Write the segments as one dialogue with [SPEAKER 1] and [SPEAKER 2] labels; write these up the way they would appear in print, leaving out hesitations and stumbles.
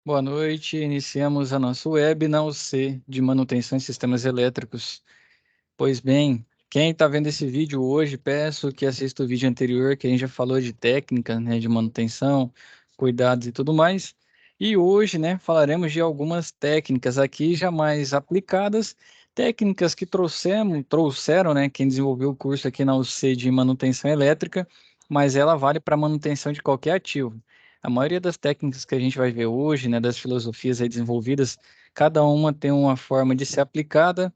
[SPEAKER 1] Boa noite. Iniciamos a nossa webinar C de manutenção em sistemas elétricos. Pois bem, quem está vendo esse vídeo hoje, peço que assista o vídeo anterior, que a gente já falou de técnica, né, de manutenção, cuidados e tudo mais. E hoje, né, falaremos de algumas técnicas aqui já mais aplicadas, técnicas que trouxeram, né, quem desenvolveu o curso aqui na UC de manutenção elétrica, mas ela vale para manutenção de qualquer ativo. A maioria das técnicas que a gente vai ver hoje, né, das filosofias aí desenvolvidas, cada uma tem uma forma de ser aplicada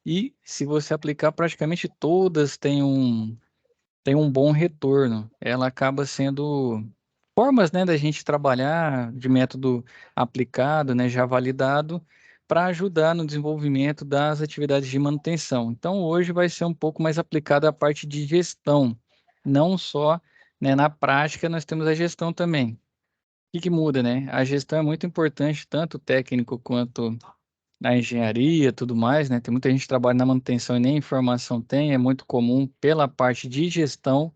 [SPEAKER 1] e se você aplicar praticamente todas tem um bom retorno. Ela acaba sendo formas, né, da gente trabalhar de método aplicado, né, já validado, para ajudar no desenvolvimento das atividades de manutenção. Então, hoje vai ser um pouco mais aplicada a parte de gestão, não só, né, na prática, nós temos a gestão também. O que que muda, né? A gestão é muito importante, tanto técnico quanto na engenharia, tudo mais, né? Tem muita gente que trabalha na manutenção e nem informação tem, é muito comum pela parte de gestão.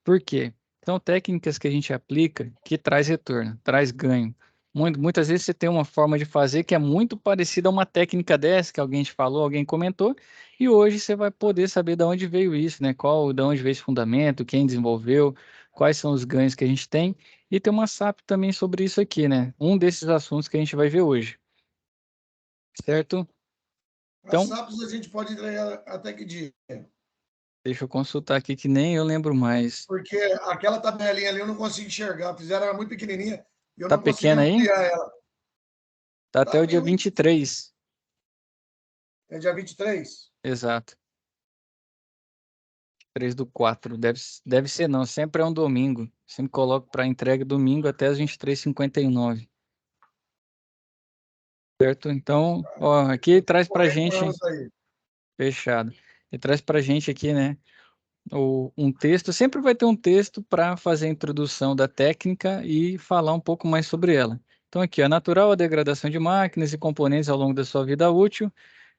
[SPEAKER 1] Por quê? São técnicas que a gente aplica que traz retorno, traz ganho. Muitas vezes você tem uma forma de fazer que é muito parecida a uma técnica dessa que alguém te falou, alguém comentou, e hoje você vai poder saber de onde veio isso, né? De onde veio esse fundamento, quem desenvolveu, quais são os ganhos que a gente tem, e tem uma SAP também sobre isso aqui, né? Um desses assuntos que a gente vai ver hoje, certo?
[SPEAKER 2] As
[SPEAKER 1] Então,
[SPEAKER 2] SAPs a gente pode entregar até que dia?
[SPEAKER 1] deixa eu consultar aqui que nem eu lembro mais.
[SPEAKER 2] Porque aquela tabelinha ali eu não consigo enxergar. Fizeram ela muito pequenininha e eu
[SPEAKER 1] Tá
[SPEAKER 2] não consegui
[SPEAKER 1] pequena aí?
[SPEAKER 2] ampliar ela.
[SPEAKER 1] Tá até
[SPEAKER 2] Tá,
[SPEAKER 1] o dia
[SPEAKER 2] tem um.
[SPEAKER 1] 23.
[SPEAKER 2] É dia 23.
[SPEAKER 1] Exato. 3/4. Deve ser não, sempre é um domingo. Sempre coloco para entrega domingo até as 23h59. Certo? Então, ó, aqui traz pra
[SPEAKER 2] Correr com
[SPEAKER 1] gente,
[SPEAKER 2] elas aí.
[SPEAKER 1] fechado. E traz pra gente aqui, né, um texto. Sempre vai ter um texto para fazer a introdução da técnica e falar um pouco mais sobre ela. Então, aqui, a natural a degradação de máquinas e componentes ao longo da sua vida útil.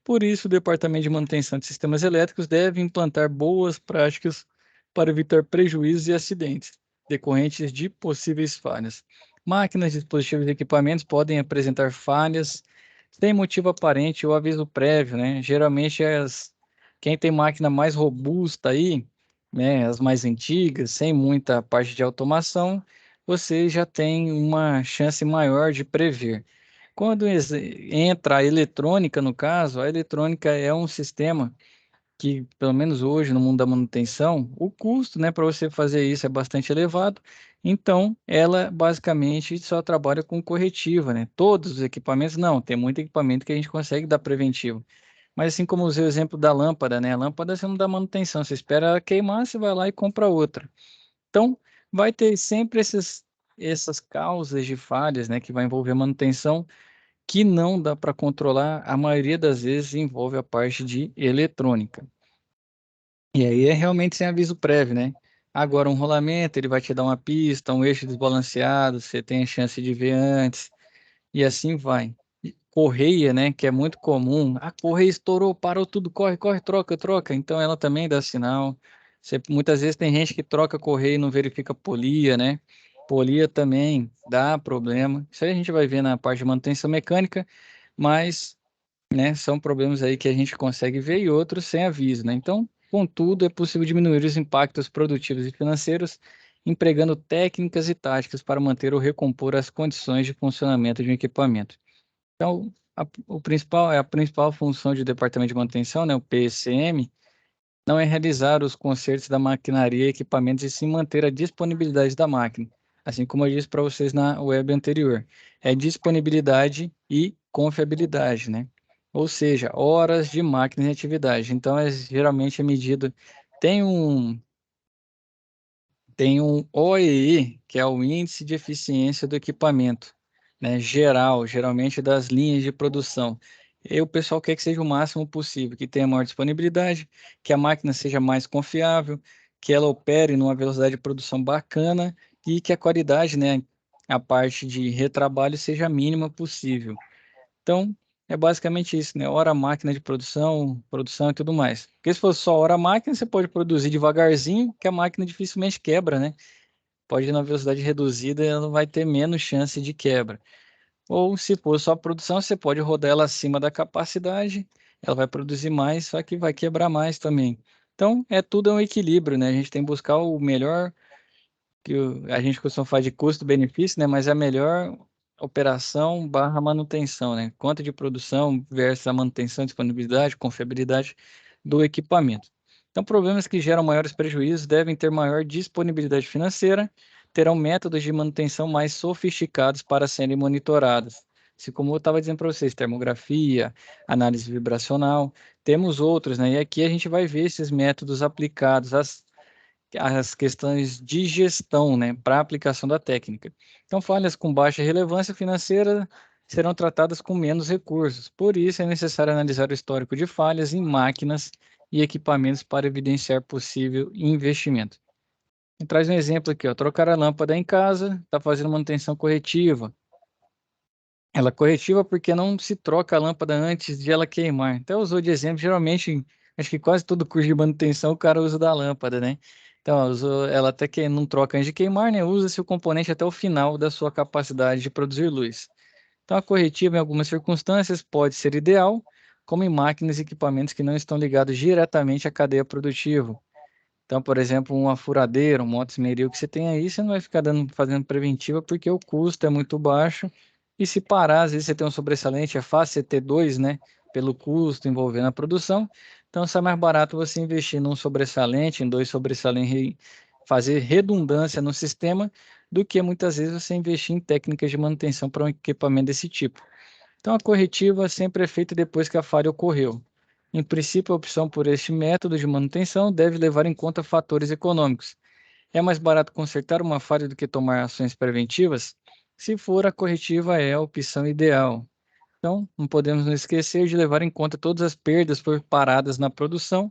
[SPEAKER 1] Por isso, o Departamento de Manutenção de Sistemas Elétricos deve implantar boas práticas para evitar prejuízos e acidentes decorrentes de possíveis falhas. Máquinas, dispositivos e equipamentos podem apresentar falhas sem motivo aparente ou aviso prévio, né? Geralmente, quem tem máquina mais robusta aí, né, as mais antigas, sem muita parte de automação, você já tem uma chance maior de prever. Quando entra a eletrônica, no caso, a eletrônica é um sistema que, pelo menos hoje, no mundo da manutenção, o custo, né, para você fazer isso é bastante elevado. Então, ela basicamente só trabalha com corretiva, né? Todos os equipamentos, não, tem muito equipamento que a gente consegue dar preventivo. Mas assim como usei o exemplo da lâmpada, né? A lâmpada você não dá manutenção, você espera ela queimar, você vai lá e compra outra. Então, vai ter sempre essas causas de falhas, né, que vai envolver manutenção que não dá para controlar, a maioria das vezes envolve a parte de eletrônica. E aí é realmente sem aviso prévio, né? Agora, um rolamento, ele vai te dar uma pista, um eixo desbalanceado, você tem a chance de ver antes, e assim vai. Correia, né, que é muito comum. A correia estourou, parou tudo, corre, corre, troca, troca. Então ela também dá sinal. Muitas vezes tem gente que troca correia e não verifica polia, né? Polia também dá problema. Isso aí a gente vai ver na parte de manutenção mecânica, mas, né, são problemas aí que a gente consegue ver e outros sem aviso, né? Então, contudo, é possível diminuir os impactos produtivos e financeiros empregando técnicas e táticas para manter ou recompor as condições de funcionamento de um equipamento. Então, a principal função do Departamento de Manutenção, né, o PSM, não é realizar os consertos da maquinaria e equipamentos e sim manter a disponibilidade da máquina, assim como eu disse para vocês na web anterior. É disponibilidade e confiabilidade, né? Ou seja, horas de máquina em atividade. Então, geralmente é medido, tem um, tem um OEE, que é o Índice de Eficiência do Equipamento, né, geral, geralmente das linhas de produção. E o pessoal quer que seja o máximo possível, que tenha maior disponibilidade, que a máquina seja mais confiável, que ela opere numa velocidade de produção bacana e que a qualidade, né, a parte de retrabalho seja a mínima possível. Então, é basicamente isso, né? Hora máquina de produção, produção e tudo mais. Porque se fosse só hora máquina, você pode produzir devagarzinho, que a máquina dificilmente quebra, né? Pode ir na velocidade reduzida, ela vai ter menos chance de quebra. Ou se for só produção, você pode rodar ela acima da capacidade, ela vai produzir mais, só que vai quebrar mais também. Então, tudo um equilíbrio, né? A gente tem que buscar o melhor, a gente costuma falar de custo-benefício, né? Mas é a melhor operação barra manutenção, né? Quanto de produção versus a manutenção, disponibilidade, confiabilidade do equipamento. Então, problemas que geram maiores prejuízos devem ter maior disponibilidade financeira, terão métodos de manutenção mais sofisticados para serem monitorados. Se como eu estava dizendo para vocês, termografia, análise vibracional, temos outros, né? E aqui a gente vai ver esses métodos aplicados às questões de gestão, né, para a aplicação da técnica. Então, falhas com baixa relevância financeira serão tratadas com menos recursos. Por isso, é necessário analisar o histórico de falhas em máquinas e equipamentos para evidenciar possível investimento. E traz um exemplo aqui, ó, trocar a lâmpada em casa, está fazendo manutenção corretiva. Ela é corretiva porque não se troca a lâmpada antes de ela queimar. Então, usou de exemplo, geralmente, acho que quase todo curso de manutenção o cara usa da lâmpada, né? Então, ó, usou ela até que não troca antes de queimar, né? Usa-se o componente até o final da sua capacidade de produzir luz. Então, a corretiva, em algumas circunstâncias, pode ser ideal, como em máquinas e equipamentos que não estão ligados diretamente à cadeia produtiva. Então, por exemplo, uma furadeira, um moto-esmeril que você tem aí, você não vai ficar fazendo preventiva porque o custo é muito baixo. E se parar, às vezes você tem um sobressalente, é fácil você ter dois, né? Pelo custo envolvendo a produção. Então, sai mais barato você investir num sobressalente, em dois sobressalentes, fazer redundância no sistema, do que muitas vezes você investir em técnicas de manutenção para um equipamento desse tipo. Então, a corretiva sempre é feita depois que a falha ocorreu. Em princípio, a opção por este método de manutenção deve levar em conta fatores econômicos. É mais barato consertar uma falha do que tomar ações preventivas? Se for, a corretiva é a opção ideal. Então, não podemos nos esquecer de levar em conta todas as perdas por paradas na produção,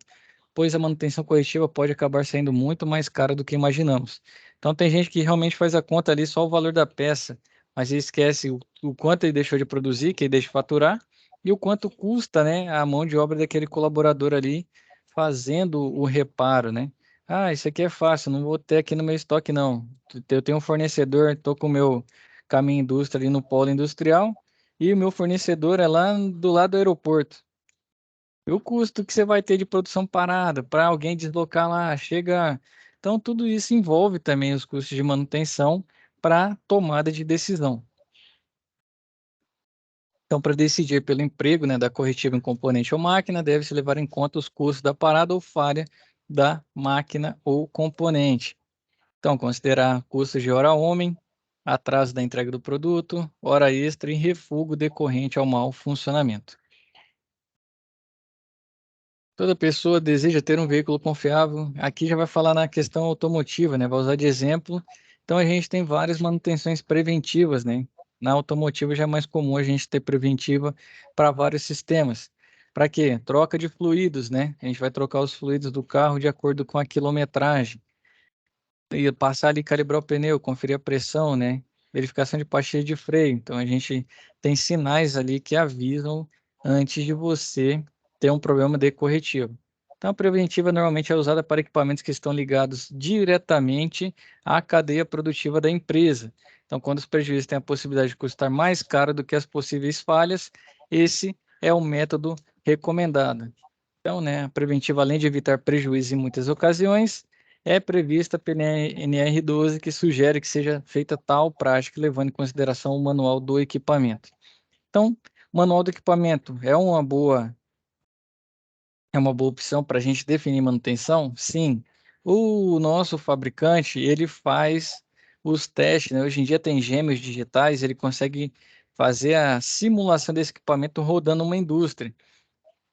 [SPEAKER 1] pois a manutenção corretiva pode acabar saindo muito mais cara do que imaginamos. Então, tem gente que realmente faz a conta ali só o valor da peça, mas ele esquece o quanto ele deixou de produzir, que ele deixa de faturar, e o quanto custa, né, a mão de obra daquele colaborador ali fazendo o reparo, né? Ah, isso aqui é fácil, não vou ter aqui no meu estoque, não. Eu tenho um fornecedor, estou com o meu caminho indústria ali no polo industrial, e o meu fornecedor é lá do lado do aeroporto. E o custo que você vai ter de produção parada para alguém deslocar lá, chega. Então, tudo isso envolve também os custos de manutenção para tomada de decisão. Então, para decidir pelo emprego, né, da corretiva em componente ou máquina, deve-se levar em conta os custos da parada ou falha da máquina ou componente. Então, considerar custos de hora homem, atraso da entrega do produto, hora extra e refúgio decorrente ao mau funcionamento. Toda pessoa deseja ter um veículo confiável. Aqui já vai falar na questão automotiva, né? Vai usar de exemplo. Então a gente tem várias manutenções preventivas, né? Na automotiva já é mais comum a gente ter preventiva para vários sistemas. Para quê? Troca de fluidos, né? A gente vai trocar os fluidos do carro de acordo com a quilometragem. E passar ali, calibrar o pneu, conferir a pressão, né? Verificação de pastilha de freio. Então a gente tem sinais ali que avisam antes de você ter um problema de corretivo. Então a preventiva normalmente é usada para equipamentos que estão ligados diretamente à cadeia produtiva da empresa. Então quando os prejuízos têm a possibilidade de custar mais caro do que as possíveis falhas, esse é o método recomendado. Então, né, a preventiva, além de evitar prejuízos em muitas ocasiões, é prevista pela NR12, que sugere que seja feita tal prática, levando em consideração o manual do equipamento. Então, o manual do equipamento é uma boa opção para a gente definir manutenção? Sim. O nosso fabricante, ele faz os testes, né? Hoje em dia tem gêmeos digitais, ele consegue fazer a simulação desse equipamento rodando uma indústria.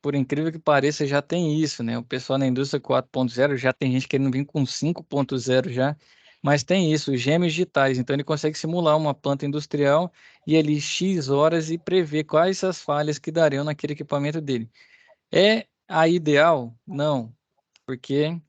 [SPEAKER 1] Por incrível que pareça, já tem isso, né? O pessoal na indústria 4.0 já tem gente querendo vir com 5.0 já, mas tem isso, os gêmeos digitais. Então ele consegue simular uma planta industrial e ali X horas e prever quais as falhas que dariam naquele equipamento dele. É a ideal? Não, porque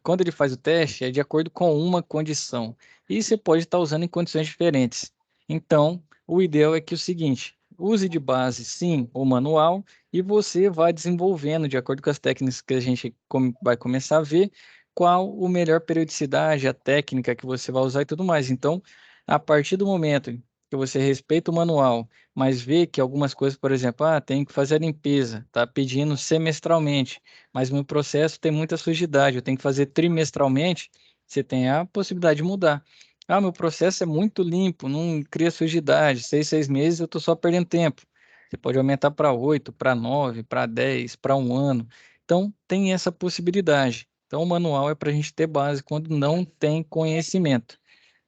[SPEAKER 1] quando ele faz o teste, é de acordo com uma condição. E você pode estar usando em condições diferentes. Então, o ideal é que o seguinte, use de base, sim, o manual, e você vai desenvolvendo, de acordo com as técnicas que a gente vai começar a ver, qual o melhor periodicidade, a técnica que você vai usar e tudo mais. Então, a partir do momento que você respeita o manual, mas vê que algumas coisas, por exemplo, tem que fazer a limpeza, tá pedindo semestralmente, mas meu processo tem muita sujidade, eu tenho que fazer trimestralmente, você tem a possibilidade de mudar. Meu processo é muito limpo, não cria sujidade, 6 meses eu estou só perdendo tempo. Você pode aumentar para 8, para 9, para 10, para um ano. Então, tem essa possibilidade. Então, o manual é para a gente ter base quando não tem conhecimento.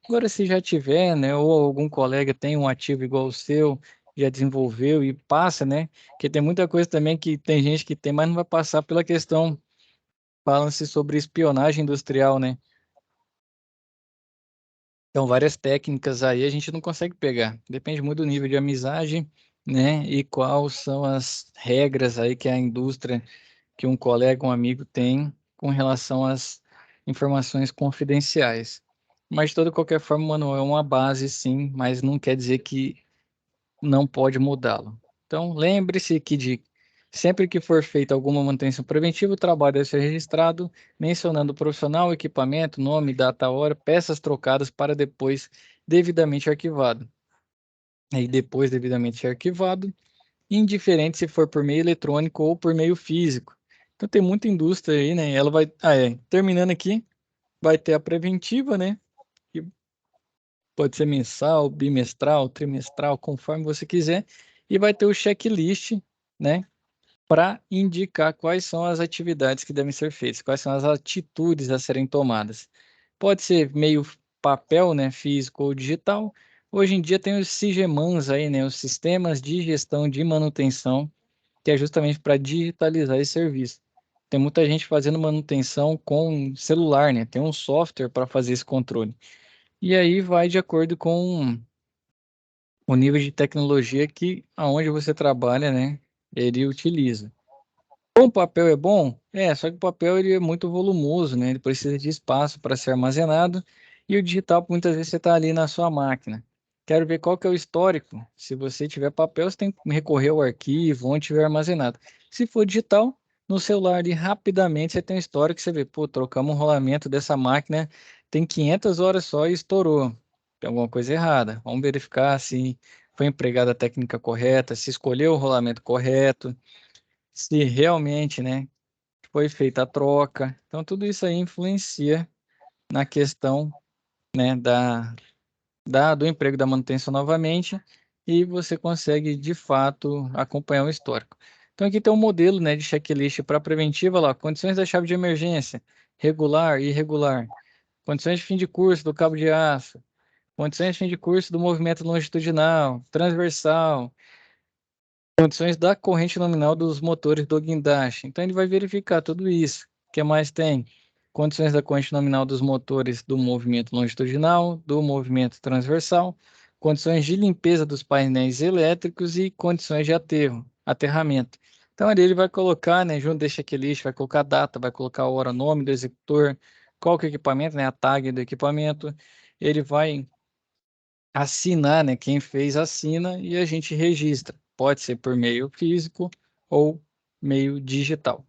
[SPEAKER 1] Agora, se já tiver, né, ou algum colega tem um ativo igual o seu, já desenvolveu e passa, né? Porque tem muita coisa também que tem gente que tem, mas não vai passar pela questão, falam-se sobre espionagem industrial, né? Então, várias técnicas aí a gente não consegue pegar. Depende muito do nível de amizade, né? E quais são as regras aí que a indústria, que um colega, um amigo tem com relação às informações confidenciais. Mas de toda qualquer forma, mano, é uma base, sim, mas não quer dizer que não pode mudá-lo. Então, lembre-se que sempre que for feita alguma manutenção preventiva, o trabalho deve ser registrado, mencionando o profissional, equipamento, nome, data, hora, peças trocadas para depois devidamente arquivado. Aí depois devidamente arquivado, indiferente se for por meio eletrônico ou por meio físico. Então tem muita indústria aí, né? Ela vai, terminando aqui, vai ter a preventiva, né? Que pode ser mensal, bimestral, trimestral, conforme você quiser, e vai ter o checklist, né? Para indicar quais são as atividades que devem ser feitas, quais são as atitudes a serem tomadas. Pode ser meio papel, né, físico ou digital. Hoje em dia tem os SIGEMANs aí, né, os sistemas de gestão de manutenção, que é justamente para digitalizar esse serviço. Tem muita gente fazendo manutenção com celular, né? Tem um software para fazer esse controle. E aí vai de acordo com o nível de tecnologia que aonde você trabalha, né, ele utiliza. O papel é bom? Só que o papel ele é muito volumoso, né? Ele precisa de espaço para ser armazenado e o digital muitas vezes você está ali na sua máquina. Quero ver qual que é o histórico. Se você tiver papel, você tem que recorrer ao arquivo onde tiver armazenado. Se for digital, no celular ali rapidamente você tem um histórico que você vê, pô, trocamos um rolamento dessa máquina, tem 500 horas só e estourou. Tem alguma coisa errada. Vamos verificar se foi empregada a técnica correta, se escolheu o rolamento correto, se realmente, né, foi feita a troca. Então, tudo isso aí influencia na questão, né, do emprego da manutenção novamente e você consegue, de fato, acompanhar o histórico. Então, aqui tem um modelo, né, de checklist para preventiva, lá, condições da chave de emergência, regular e irregular, condições de fim de curso do cabo de aço, condições de fim de curso do movimento longitudinal, transversal, condições da corrente nominal dos motores do guindaste. Então, ele vai verificar tudo isso. O que mais tem? Condições da corrente nominal dos motores do movimento longitudinal, do movimento transversal, condições de limpeza dos painéis elétricos e condições de aterramento. Então, ali ele vai colocar, né, junto desse checklist, vai colocar a data, vai colocar a hora, nome do executor, qual que é o equipamento, né, a tag do equipamento. Ele vai assinar, né? Quem fez assina e a gente registra. Pode ser por meio físico ou meio digital.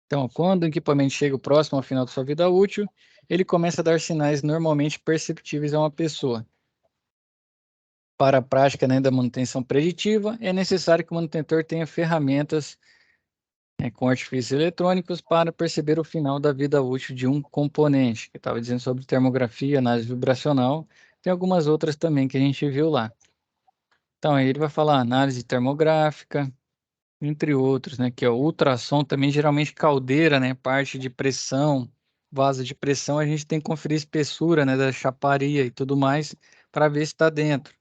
[SPEAKER 1] Então, quando o equipamento chega próximo ao final da sua vida útil, ele começa a dar sinais normalmente perceptíveis a uma pessoa. Para a prática, né, da manutenção preditiva, é necessário que o manutentor tenha ferramentas, né, com artifícios eletrônicos para perceber o final da vida útil de um componente. Eu estava dizendo sobre termografia, análise vibracional, tem algumas outras também que a gente viu lá. Então, aí ele vai falar análise termográfica, entre outros, né? Que é o ultrassom, também geralmente caldeira, né? Parte de pressão, vaso de pressão, a gente tem que conferir a espessura, né? Da chaparia e tudo mais, para ver se está dentro.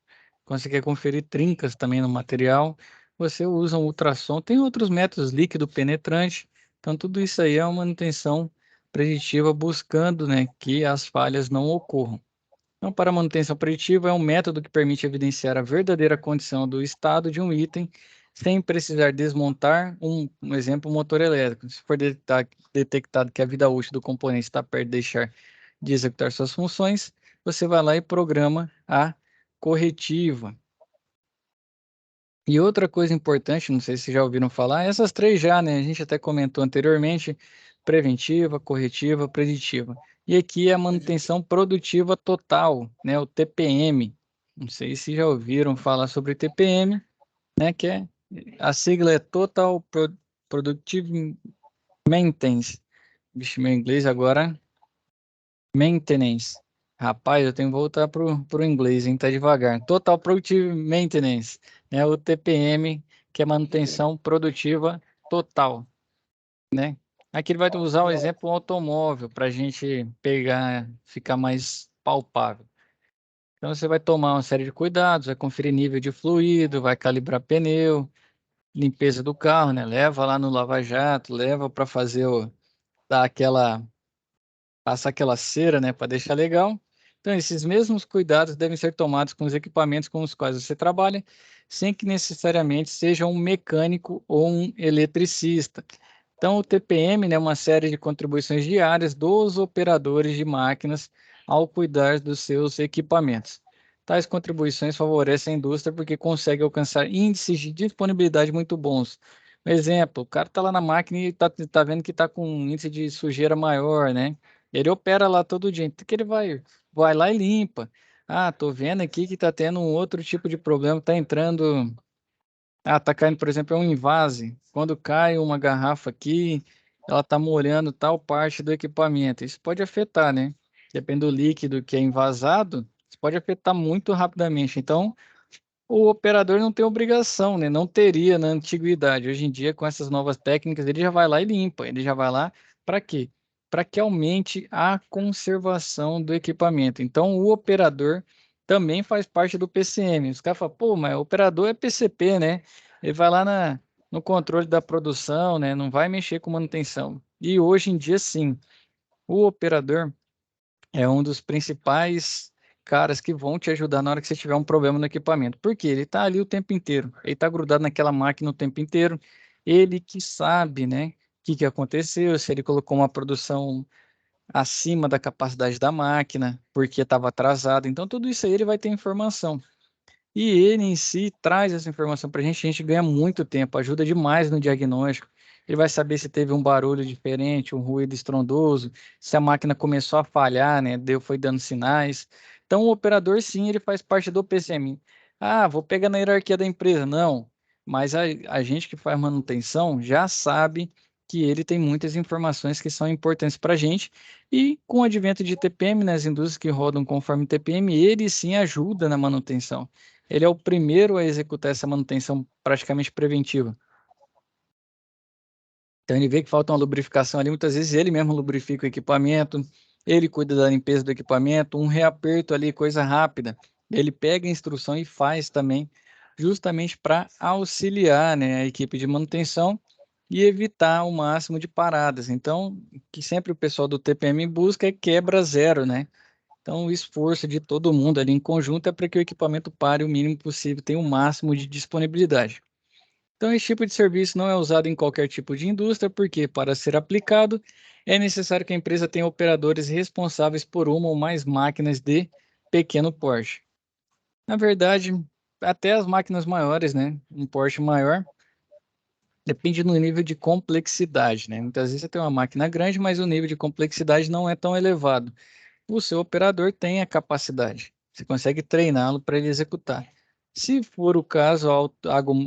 [SPEAKER 1] Quando você quer conferir trincas também no material, você usa um ultrassom. Tem outros métodos, líquido penetrante. Então, tudo isso aí é uma manutenção preditiva buscando, né? Que as falhas não ocorram. Então, para manutenção preditiva, é um método que permite evidenciar a verdadeira condição do estado de um item sem precisar desmontar um exemplo, um motor elétrico. Se for detectado que a vida útil do componente está perto de deixar de executar suas funções, você vai lá e programa a corretiva. E outra coisa importante, não sei se já ouviram falar, essas três já, né? A gente até comentou anteriormente, preventiva, corretiva, preditiva. E aqui é a manutenção produtiva total, né, o TPM. Não sei se já ouviram falar sobre TPM, né, que é a sigla é Total Productive Maintenance. Vixe, meu inglês agora, maintenance. Rapaz, eu tenho que voltar pro inglês, hein? Tá devagar. Total Productive Maintenance, né? O TPM, que é manutenção produtiva total, né? Aqui ele vai usar o exemplo automóvel para a gente pegar, ficar mais palpável. Então você vai tomar uma série de cuidados, vai conferir nível de fluido, vai calibrar pneu, limpeza do carro, né? Leva lá no lava-jato, leva para fazer dar aquela passar aquela cera, né, para deixar legal. Então, esses mesmos cuidados devem ser tomados com os equipamentos com os quais você trabalha, sem que necessariamente seja um mecânico ou um eletricista. Então, o TPM, né, é uma série de contribuições diárias dos operadores de máquinas ao cuidar dos seus equipamentos. Tais contribuições favorecem a indústria porque consegue alcançar índices de disponibilidade muito bons. Um exemplo, o cara está lá na máquina e está vendo que está com um índice de sujeira maior, né? Ele opera lá todo dia, então que ele vai lá e limpa. Ah, tô vendo aqui que tá tendo um outro tipo de problema, tá entrando. Ah, tá caindo, por exemplo, é um invase. Quando cai uma garrafa aqui, ela tá molhando tal parte do equipamento. Isso pode afetar, né? Depende do líquido que é invasado, isso pode afetar muito rapidamente. Então, o operador não tem obrigação, né? Não teria na antiguidade. Hoje em dia, com essas novas técnicas, ele já vai lá e limpa. Ele já vai lá para quê? Para que aumente a conservação do equipamento. Então, o operador também faz parte do PCM. Os caras falam, pô, mas o operador é PCP, né? Ele vai lá no controle da produção, né? Não vai mexer com manutenção. E hoje em dia, sim, o operador é um dos principais caras que vão te ajudar na hora que você tiver um problema no equipamento. Porque ele está ali o tempo inteiro, ele está grudado naquela máquina o tempo inteiro, ele que sabe, né, o que aconteceu, se ele colocou uma produção acima da capacidade da máquina, porque estava atrasado. Então, tudo isso aí ele vai ter informação. E ele em si traz essa informação para a gente ganha muito tempo, ajuda demais no diagnóstico. Ele vai saber se teve um barulho diferente, um ruído estrondoso, se a máquina começou a falhar, né? Foi dando sinais. Então, o operador, sim, ele faz parte do PCM. Ah, vou pegar na hierarquia da empresa. Não, mas a gente que faz manutenção já sabe que ele tem muitas informações que são importantes para a gente. E com o advento de TPM nas indústrias que rodam conforme TPM, ele sim ajuda na manutenção. Ele é o primeiro a executar essa manutenção praticamente preventiva. Então ele vê que falta uma lubrificação ali, muitas vezes ele mesmo lubrifica o equipamento, ele cuida da limpeza do equipamento, um reaperto ali, coisa rápida. Ele pega a instrução e faz também, justamente para auxiliar, né, a equipe de manutenção e evitar o máximo de paradas. Então, o que sempre o pessoal do TPM busca é quebra zero, né? Então, o esforço de todo mundo ali em conjunto é para que o equipamento pare o mínimo possível, tenha o máximo de disponibilidade. Então, esse tipo de serviço não é usado em qualquer tipo de indústria, porque, para ser aplicado, é necessário que a empresa tenha operadores responsáveis por uma ou mais máquinas de pequeno porte. Na verdade, até as máquinas maiores, né? Um porte maior, depende do nível de complexidade, né? Muitas vezes você tem uma máquina grande, mas o nível de complexidade não é tão elevado. O seu operador tem a capacidade. Você consegue treiná-lo para ele executar. Se for o caso,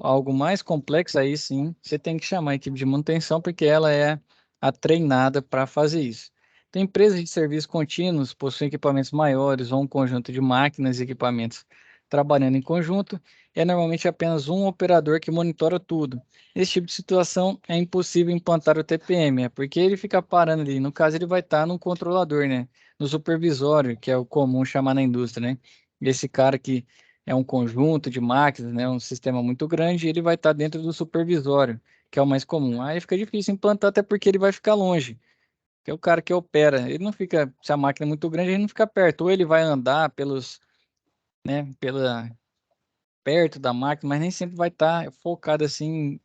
[SPEAKER 1] algo mais complexo, aí sim, você tem que chamar a equipe de manutenção, porque ela é a treinada para fazer isso. Tem empresas de serviços contínuos, possuem equipamentos maiores ou um conjunto de máquinas e equipamentos trabalhando em conjunto. É normalmente apenas um operador que monitora tudo. Nesse tipo de situação, é impossível implantar o TPM, porque ele fica parando ali. No caso, ele vai estar no controlador, né? No supervisório, que é o comum chamar na indústria, né? Esse cara que é um conjunto de máquinas, né? Um sistema muito grande, ele vai estar dentro do supervisório, que é o mais comum. Aí fica difícil implantar, até porque ele vai ficar longe, que é o cara que opera. Ele não fica, se a máquina é muito grande, ele não fica perto, ou ele vai andar pela perto da máquina, mas nem sempre vai estar focado assim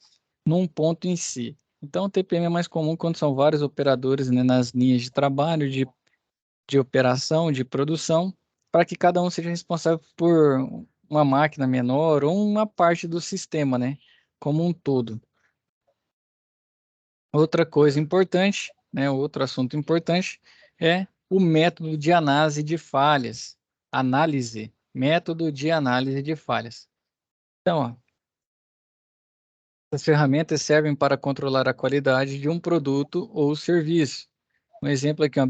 [SPEAKER 1] num ponto em si. Então, o TPM é mais comum quando são vários operadores, né, nas linhas de trabalho, de operação, de produção, para que cada um seja responsável por uma máquina menor ou uma parte do sistema, né? Como um todo. Outra coisa importante, né? Outro assunto importante é o método de análise de falhas. Método de análise de falhas. Então, ó, as ferramentas servem para controlar a qualidade de um produto ou serviço. Um exemplo aqui, uma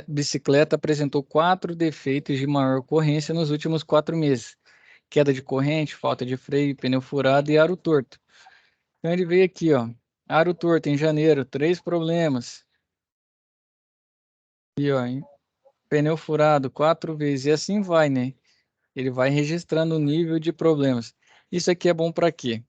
[SPEAKER 1] bicicleta apresentou 4 defeitos de maior ocorrência nos últimos 4 meses. Queda de corrente, falta de freio, pneu furado e aro torto. Então ele veio aqui, ó, aro torto em janeiro, 3 problemas. E ó, pneu furado 4 vezes, e assim vai, né? Ele vai registrando o nível de problemas. Isso aqui é bom para quê?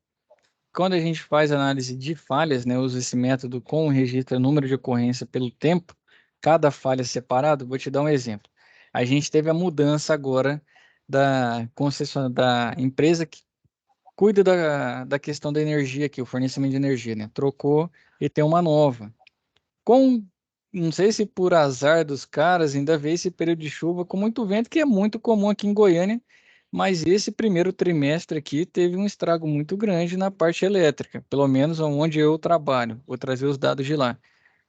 [SPEAKER 1] Quando a gente faz análise de falhas, né, usa esse método com registra número de ocorrência pelo tempo, cada falha separado, vou te dar um exemplo. A gente teve a mudança agora da concessionária, da empresa que cuida da questão da energia aqui, o fornecimento de energia, né? Trocou e tem uma nova. Com, não sei se por azar dos caras, ainda veio esse período de chuva com muito vento, que é muito comum aqui em Goiânia, mas esse primeiro trimestre aqui teve um estrago muito grande na parte elétrica, pelo menos onde eu trabalho. Vou trazer os dados de lá.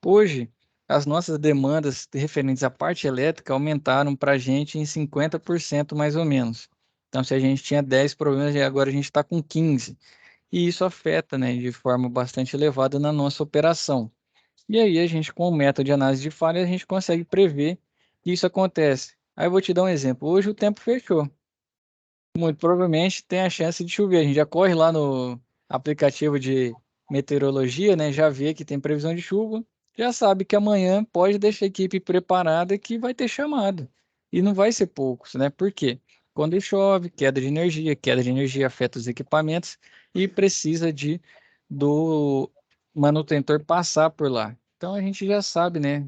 [SPEAKER 1] Hoje, as nossas demandas referentes à parte elétrica aumentaram para a gente em 50% mais ou menos. Então, se a gente tinha 10 problemas, agora a gente está com 15. E isso afeta, né, de forma bastante elevada na nossa operação. E aí a gente, com o método de análise de falha, a gente consegue prever que isso acontece. Aí eu vou te dar um exemplo. Hoje o tempo fechou. Muito provavelmente tem a chance de chover. A gente já corre lá no aplicativo de meteorologia, né? Já vê que tem previsão de chuva. Já sabe que amanhã pode deixar a equipe preparada que vai ter chamado. E não vai ser poucos, né? Por quê? Quando chove, queda de energia afeta os equipamentos e precisa do manutentor passar por lá. Então a gente já sabe, né?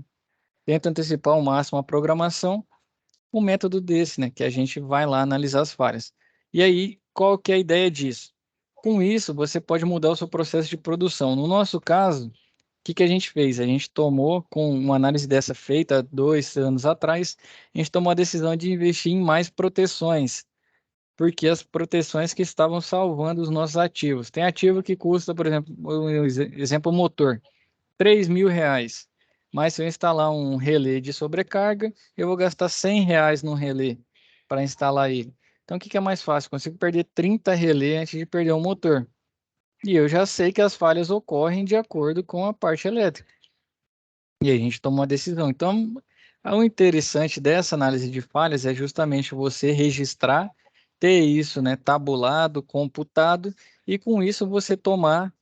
[SPEAKER 1] Tenta antecipar ao máximo a programação, um método desse, né? Que a gente vai lá analisar as falhas. E aí, qual que é a ideia disso? Com isso, você pode mudar o seu processo de produção. No nosso caso, o que que a gente fez? A gente tomou, com uma análise dessa feita há 2 anos atrás, a gente tomou a decisão de investir em mais proteções, porque as proteções que estavam salvando os nossos ativos. Tem ativo que custa, por exemplo, exemplo, o motor. R$ 3.000. Mas se eu instalar um relé de sobrecarga, eu vou gastar R$ 100 no relé para instalar ele. Então, o que que é mais fácil? Consigo perder 30 relé antes de perder o motor. E eu já sei que as falhas ocorrem de acordo com a parte elétrica. E a gente toma uma decisão. Então, o interessante dessa análise de falhas é justamente você registrar, ter isso, né, tabulado, computado, e com isso você tomar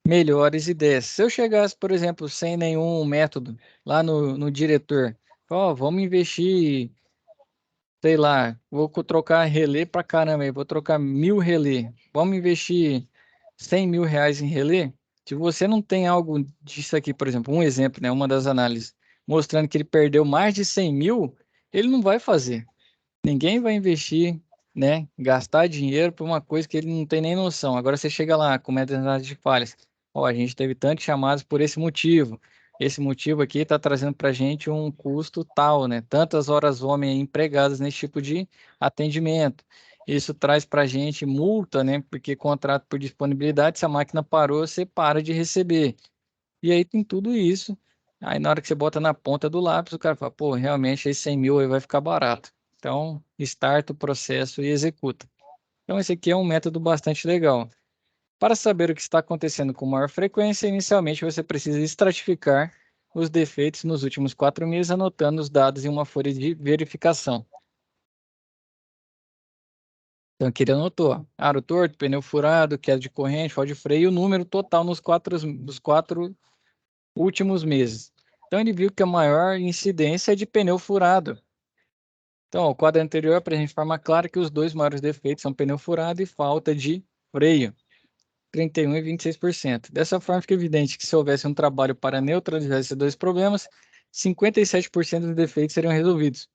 [SPEAKER 1] melhores ideias. Se eu chegasse, por exemplo, sem nenhum método lá no diretor, ó, vamos investir, sei lá, vou trocar relé para caramba, aí, vou trocar 1.000 relé, vamos investir R$ 100.000 em relé. Se você não tem algo disso aqui, por exemplo, um exemplo, né, uma das análises, mostrando que ele perdeu mais de 100 mil, ele não vai fazer. Ninguém vai investir, né, gastar dinheiro por uma coisa que ele não tem nem noção. Agora você chega lá com metadados de falhas. Ó, a gente teve tantos chamados por esse motivo. Esse motivo aqui está trazendo para a gente um custo tal, né? Tantas horas homem empregadas nesse tipo de atendimento. Isso traz para a gente multa, né? Porque contrato por disponibilidade, se a máquina parou, você para de receber. E aí tem tudo isso. Aí na hora que você bota na ponta do lápis, o cara fala, pô, realmente aí 100 mil aí vai ficar barato. Então, starta o processo e executa. Então, esse aqui é um método bastante legal. Para saber o que está acontecendo com maior frequência, inicialmente você precisa estratificar os defeitos nos últimos 4 meses, anotando os dados em uma folha de verificação. Então, aqui ele anotou, ó, aro torto, pneu furado, queda de corrente, falta de freio, e o número total nos quatro últimos meses. Então, ele viu que a maior incidência é de pneu furado. Então, o quadro anterior apresenta de forma clara que os dois maiores defeitos são pneu furado e falta de freio, 31% e 26%. Dessa forma, fica evidente que se houvesse um trabalho para neutralizar esses dois problemas, 57% dos defeitos seriam resolvidos.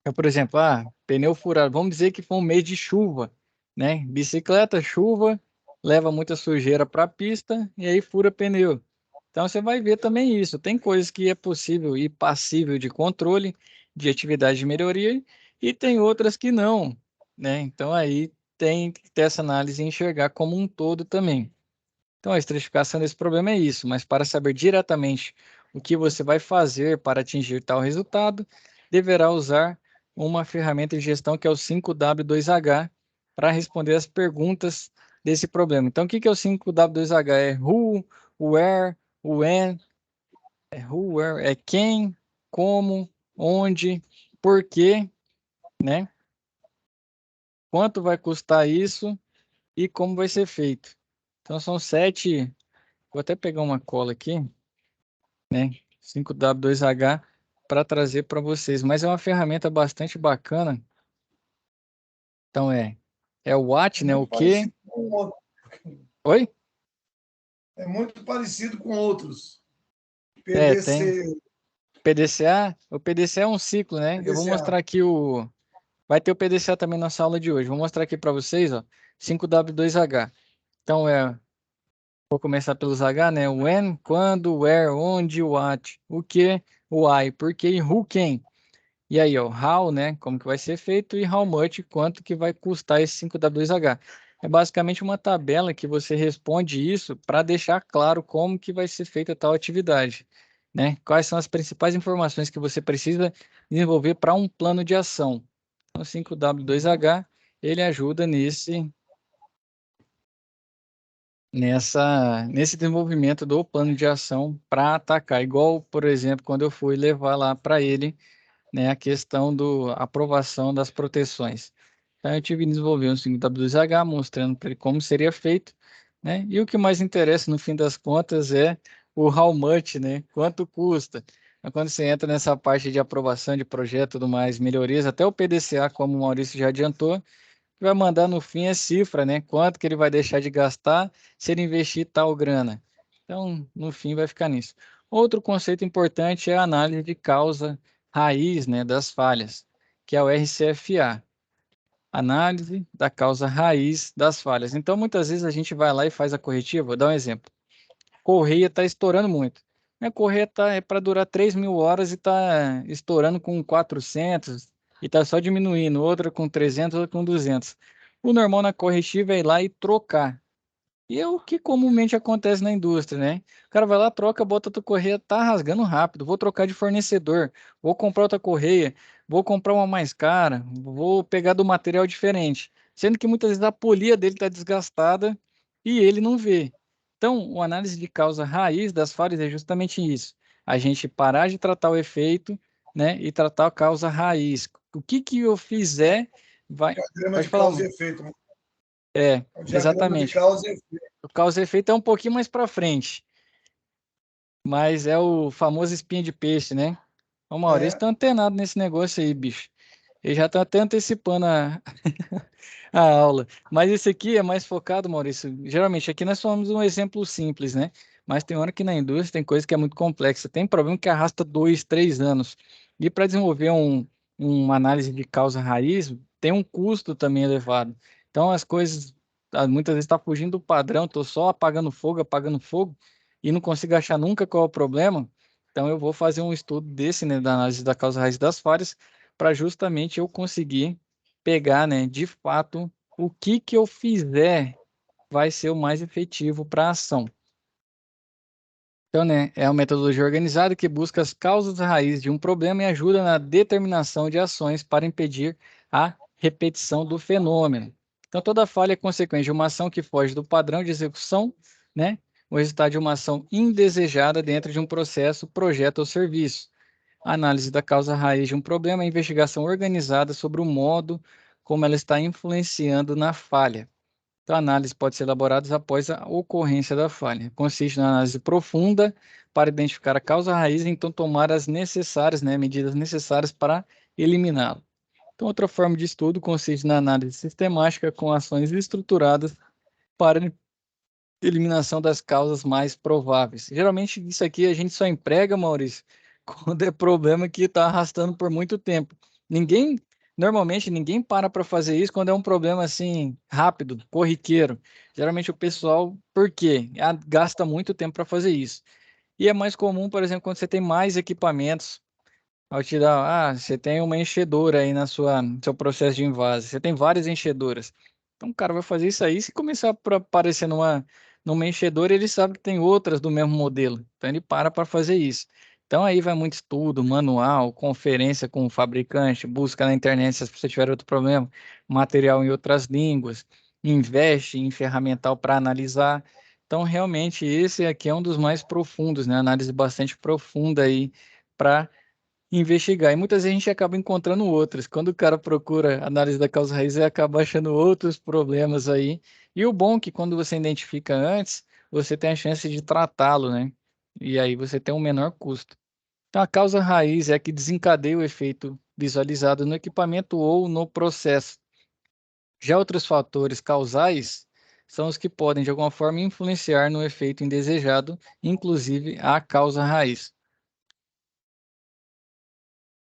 [SPEAKER 1] Então, por exemplo, pneu furado, vamos dizer que foi um mês de chuva, né? Bicicleta, chuva, leva muita sujeira para a pista e aí fura pneu. Então você vai ver também isso. Tem coisas que é possível e passível de controle, de atividade de melhoria, e tem outras que não, né? Então aí tem que ter essa análise e enxergar como um todo também. Então a estratificação desse problema é isso, mas para saber diretamente o que você vai fazer para atingir tal resultado, deverá usar uma ferramenta de gestão que é o 5W2H para responder as perguntas desse problema. Então, o que é o 5W2H? É who, where, when, who, where, é quem, como, onde, por quê, né? Quanto vai custar isso e como vai ser feito. Então, são 7. Vou até pegar uma cola aqui, né? 5W2H para trazer para vocês. Mas é uma ferramenta bastante bacana. Então, é o
[SPEAKER 2] É
[SPEAKER 1] what, né? O
[SPEAKER 2] muito
[SPEAKER 1] que.
[SPEAKER 2] parecido com outro.
[SPEAKER 1] Oi?
[SPEAKER 2] É muito parecido com outros.
[SPEAKER 1] Tem.
[SPEAKER 2] PDC,
[SPEAKER 1] PDCA. O PDCA é um ciclo, né? Eu vou
[SPEAKER 2] PDCA.
[SPEAKER 1] mostrar aqui o. Vai ter o PDCA também na nossa aula de hoje. Vou mostrar aqui para vocês, ó. 5W2H. Então, vou começar pelos H, né? When, quando, where, onde, what, o que, why, por quê e who, quem. E aí, ó, how, né? Como que vai ser feito e how much, quanto que vai custar esse 5W2H. É basicamente uma tabela que você responde isso para deixar claro como que vai ser feita tal atividade, né? Quais são as principais informações que você precisa desenvolver para um plano de ação. Então, o 5W2H, ele ajuda nesse desenvolvimento do plano de ação para atacar. Igual, por exemplo, quando eu fui levar lá para ele, né, a questão da aprovação das proteções. Então, eu tive que desenvolver um 5W2H mostrando para ele como seria feito, né? E o que mais interessa no fim das contas é o how much, né? Quanto custa. Então, quando você entra nessa parte de aprovação de projeto e tudo mais, melhorias, até o PDCA, como o Maurício já adiantou, que vai mandar no fim é cifra, né? Quanto que ele vai deixar de gastar se ele investir tal grana. Então, no fim, vai ficar nisso. Outro conceito importante é a análise de causa raiz, né, das falhas, que é o RCFA. Análise da causa raiz das falhas. Então, muitas vezes a gente vai lá e faz a corretiva. Vou dar um exemplo. Correia está estourando muito. Minha correia é para durar 3.000 horas e está estourando com 400 e está só diminuindo. Outra com 300, outra com 200. O normal na corretiva é ir lá e trocar. E é o que comumente acontece na indústria, né? O cara vai lá, troca, bota outra correia, tá rasgando rápido. Vou trocar de fornecedor, vou comprar outra correia, vou comprar uma mais cara, vou pegar do material diferente. Sendo que muitas vezes a polia dele está desgastada e ele não vê. Então, o análise de causa raiz das falhas é justamente isso. A gente parar de tratar o efeito, né, e tratar a causa raiz. O que que eu fizer vai.
[SPEAKER 2] Diagrama
[SPEAKER 1] Pode
[SPEAKER 2] de
[SPEAKER 1] falar,
[SPEAKER 2] causa e
[SPEAKER 1] mano.
[SPEAKER 2] efeito. Né?
[SPEAKER 1] É,
[SPEAKER 2] É o diagrama de
[SPEAKER 1] exatamente.
[SPEAKER 2] causa e efeito.
[SPEAKER 1] O causa e efeito é um pouquinho mais para frente, mas é o famoso espinha de peixe, né? O Maurício
[SPEAKER 2] É,
[SPEAKER 1] tá antenado nesse negócio aí, bicho. Ele já tá até antecipando a aula. Mas esse aqui é mais focado, Maurício. Geralmente aqui nós somos um exemplo simples, né? Mas tem hora que na indústria tem coisa que é muito complexa. Tem problema que arrasta 2, 3 anos. E para desenvolver uma análise de causa raiz, tem um custo também elevado. Então as coisas muitas vezes estão fugindo do padrão. Estou só apagando fogo e não consigo achar nunca qual é o problema. Então eu vou fazer um estudo desse, né, da análise da causa raiz das falhas, para justamente eu conseguir pegar, né, de fato, o que que eu fizer vai ser o mais efetivo para a ação. Então, né, é uma metodologia organizada que busca as causas raízes de um problema e ajuda na determinação de ações para impedir a repetição do fenômeno. Então, toda falha é consequência de uma ação que foge do padrão de execução, né, o resultado de uma ação indesejada dentro de um processo, projeto ou serviço. A análise da causa raiz de um problema é a investigação organizada sobre o modo como ela está influenciando na falha. Então, a análise pode ser elaborada após a ocorrência da falha. Consiste na análise profunda para identificar a causa raiz e então tomar as necessárias, né, medidas necessárias para eliminá-la. Então, outra forma de estudo consiste na análise sistemática com ações estruturadas para eliminação das causas mais prováveis. Geralmente, isso aqui a gente só emprega, Maurício, quando é problema que está arrastando por muito tempo. Ninguém, normalmente, ninguém para fazer isso quando é um problema assim, rápido, corriqueiro. Geralmente o pessoal, por quê? Gasta muito tempo para fazer isso. E é mais comum, por exemplo, quando você tem mais equipamentos, ao te dar, você tem uma enchedora aí no seu processo de invase, você tem várias enchedoras. Então o cara vai fazer isso aí, se começar a aparecer no mexedor ele sabe que tem outras do mesmo modelo, então ele para fazer isso. Então aí vai muito estudo, manual, conferência com o fabricante, busca na internet se você tiver outro problema, material em outras línguas, investe em ferramental para analisar. Então realmente esse aqui é um dos mais profundos, né? Análise bastante profunda aí para investigar. E muitas vezes a gente acaba encontrando outras. Quando o cara procura análise da causa raiz, ele acaba achando outros problemas aí. E o bom é que quando você identifica antes, você tem a chance de tratá-lo, né? E aí você tem um menor custo. Então, a causa raiz é a que desencadeia o efeito visualizado no equipamento ou no processo. Já outros fatores causais são os que podem, de alguma forma, influenciar no efeito indesejado, inclusive a causa raiz.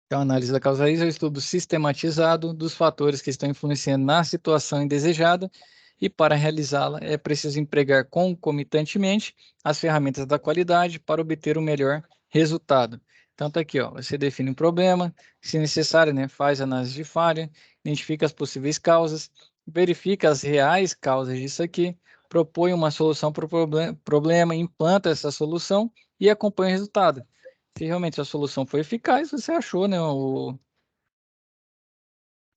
[SPEAKER 1] Então, a análise da causa raiz é o estudo sistematizado dos fatores que estão influenciando na situação indesejada, e para realizá-la é preciso empregar concomitantemente as ferramentas da qualidade para obter o melhor resultado. Então, tá aqui, ó, você define um problema, se necessário, né, faz análise de falha, identifica as possíveis causas, verifica as reais causas disso aqui, propõe uma solução para o problema, implanta essa solução e acompanha o resultado. Se realmente a solução foi eficaz, você achou, né,